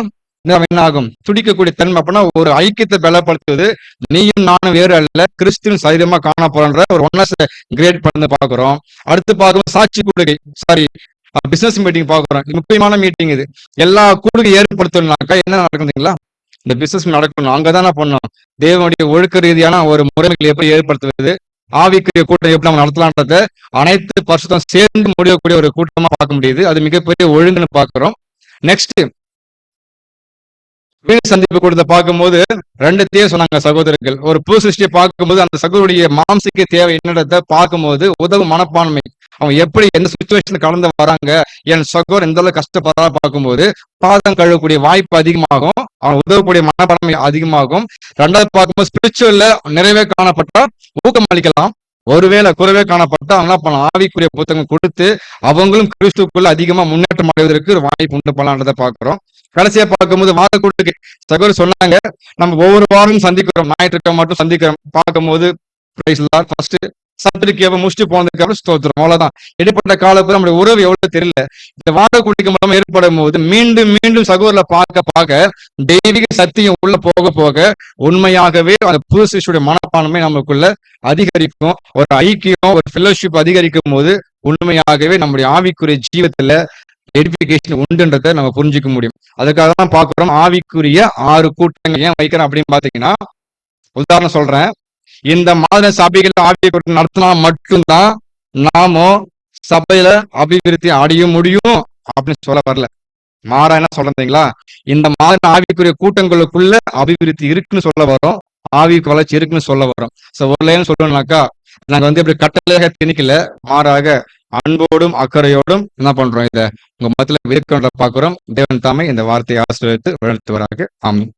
என்ன ஆகும், துடிக்கக்கூடிய தன்மை. அப்படின்னா ஒரு ஐக்கியத்தை பலப்படுத்துவது, நீயும் நானும் வேறு அல்ல, கிறிஸ்துவின் சரீரமா காணப்படுற ஒரு ஒன்னஸ் கிரேட் பண்ணி பாக்குறோம். அடுத்து பார்க்கும் சாட்சி கூடுகை, பிசினஸ் மீட்டிங் பாக்குறோம். முக்கியமான மீட்டிங் இது. எல்லா கூடுகை ஏற்படுத்தணும்னாக்கா என்ன நடக்குதுங்களா, இந்த பிசினஸ் நடக்கணும். அங்கதானே பண்ணணும். தேவனுடைய ஒழுக்க ரீதியான ஒரு முறைமைகளை எப்படி ஏற்படுத்துவது, ஆவிக்குரிய கூட்டம் எப்படி நம்ம நடத்தலான்றத அனைத்து பரிசுத்தம் சேர்ந்து முடியக்கூடிய ஒரு கூட்டமா பார்க்க முடியுது. அது மிகப்பெரிய ஒழுங்குன்னு பாக்குறோம். நெக்ஸ்ட் வீடு சந்திப்பு கூட்டத்தை பார்க்கும்போது ரெண்டுத்தையே சொன்னாங்க சகோதரர்கள். ஒரு புது சிருஷ்டியை பார்க்கும்போது அந்த சகோதரிய மாம்சிக்கு தேவை என்னன்றத பார்க்கும்போது உதவும் மனப்பான்மை, அவங்க எப்படி எந்த சுச்சுவேஷன் கடந்து வராங்க, என் சகோதரர் எந்த அளவுக்கு கஷ்டப்படுறா பார்க்கும்போது பாதம் கழுவக்கூடிய வாய்ப்பு அதிகமாகும், அவங்க உதவக்கூடிய மனப்பான்மை அதிகமாகும். ரெண்டாவது பார்க்கும்போது ஸ்பிரிச்சுவல்ல நிறைவே காணப்பட்டா ஊக்கம் அளிக்கலாம். ஒருவேளை குறைவே காணப்பட்டா என்ன பண்ணலாம், ஆவிக்குரிய புத்தகம் கொடுத்து அவங்களும் கிறிஸ்துக்குள்ள அதிகமா முன்னேற்றம் அடைவதற்கு ஒரு வாய்ப்பு உண்டு பண்ணலான்றதை பாக்குறோம். கடைசியா பார்க்கும்போது வார கூட்டுக்கு சகோதரர் சொன்னாங்க, நம்ம ஒவ்வொரு வாரமும் சந்திக்கிறோம், ஞாயிற்றுக்கிழமை மட்டும் சந்திக்கிறோம். பார்க்கும்போது ஃபர்ஸ்ட் சத்துருக்கியவை முடிச்சுட்டு போனதுக்கு அப்புறம் ஸ்தோத்திரம், அவ்வளவுதான். இடைப்பட்ட காலத்துல நம்மளுடைய உறவு எவ்வளவு தெரியல. இந்த வார கூட்டிக்கு மூலமா ஏற்படும் போது மீண்டும் மீண்டும் சகோதரரை பார்க்க தெய்வீக சத்தியம் உள்ள போக போக உண்மையாகவே அந்த புது சிஷ்யுடைய மனப்பான்மை நமக்குள்ள அதிகரிக்கும். ஒரு ஐக்கியம், ஒரு ஃபெல்லோஷிப் அதிகரிக்கும் போது உண்மையாகவே நம்முடைய ஆவிக்குரிய ஜீவத்துல எடிபிகேஷன் உண்டுன்றதை நம்ம புரிஞ்சுக்க முடியும். அதுக்காக தான் பாக்குறோம் ஆவிக்குரிய 6 கூட்டங்கள் ஏன் வைக்கிறோம் அப்படின்னு பாத்தீங்கன்னா, உதாரணம் சொல்றேன், இந்த மாதிரி சபைகள் ஆவியை நடத்தினா மட்டும்தான் நாம சபையில அபிவிருத்தி அடைய முடியும் அப்படின்னு சொல்ல வரல. மாறா என்ன சொல்றீங்களா, இந்த மாதிரி ஆவிக்குரிய கூட்டங்களுக்குள்ள அபிவிருத்தி இருக்குன்னு சொல்ல வரோம், ஆவிக்கு வளர்ச்சி இருக்குன்னு சொல்ல வரோம். ஒரு லைன் சொல்லணும்னாக்கா, நாங்க இப்படி கட்டளையாக திணிக்கல, மாறாக அன்போடும் அக்கறையோடும் என்ன பண்றோம், இதை உங்க மத்தியில விருக்கின்ற பாக்குறோம். தேவன் தாமே இந்த வார்த்தையை ஆசீர்வதித்து வளர்த்துவராக. ஆமென்.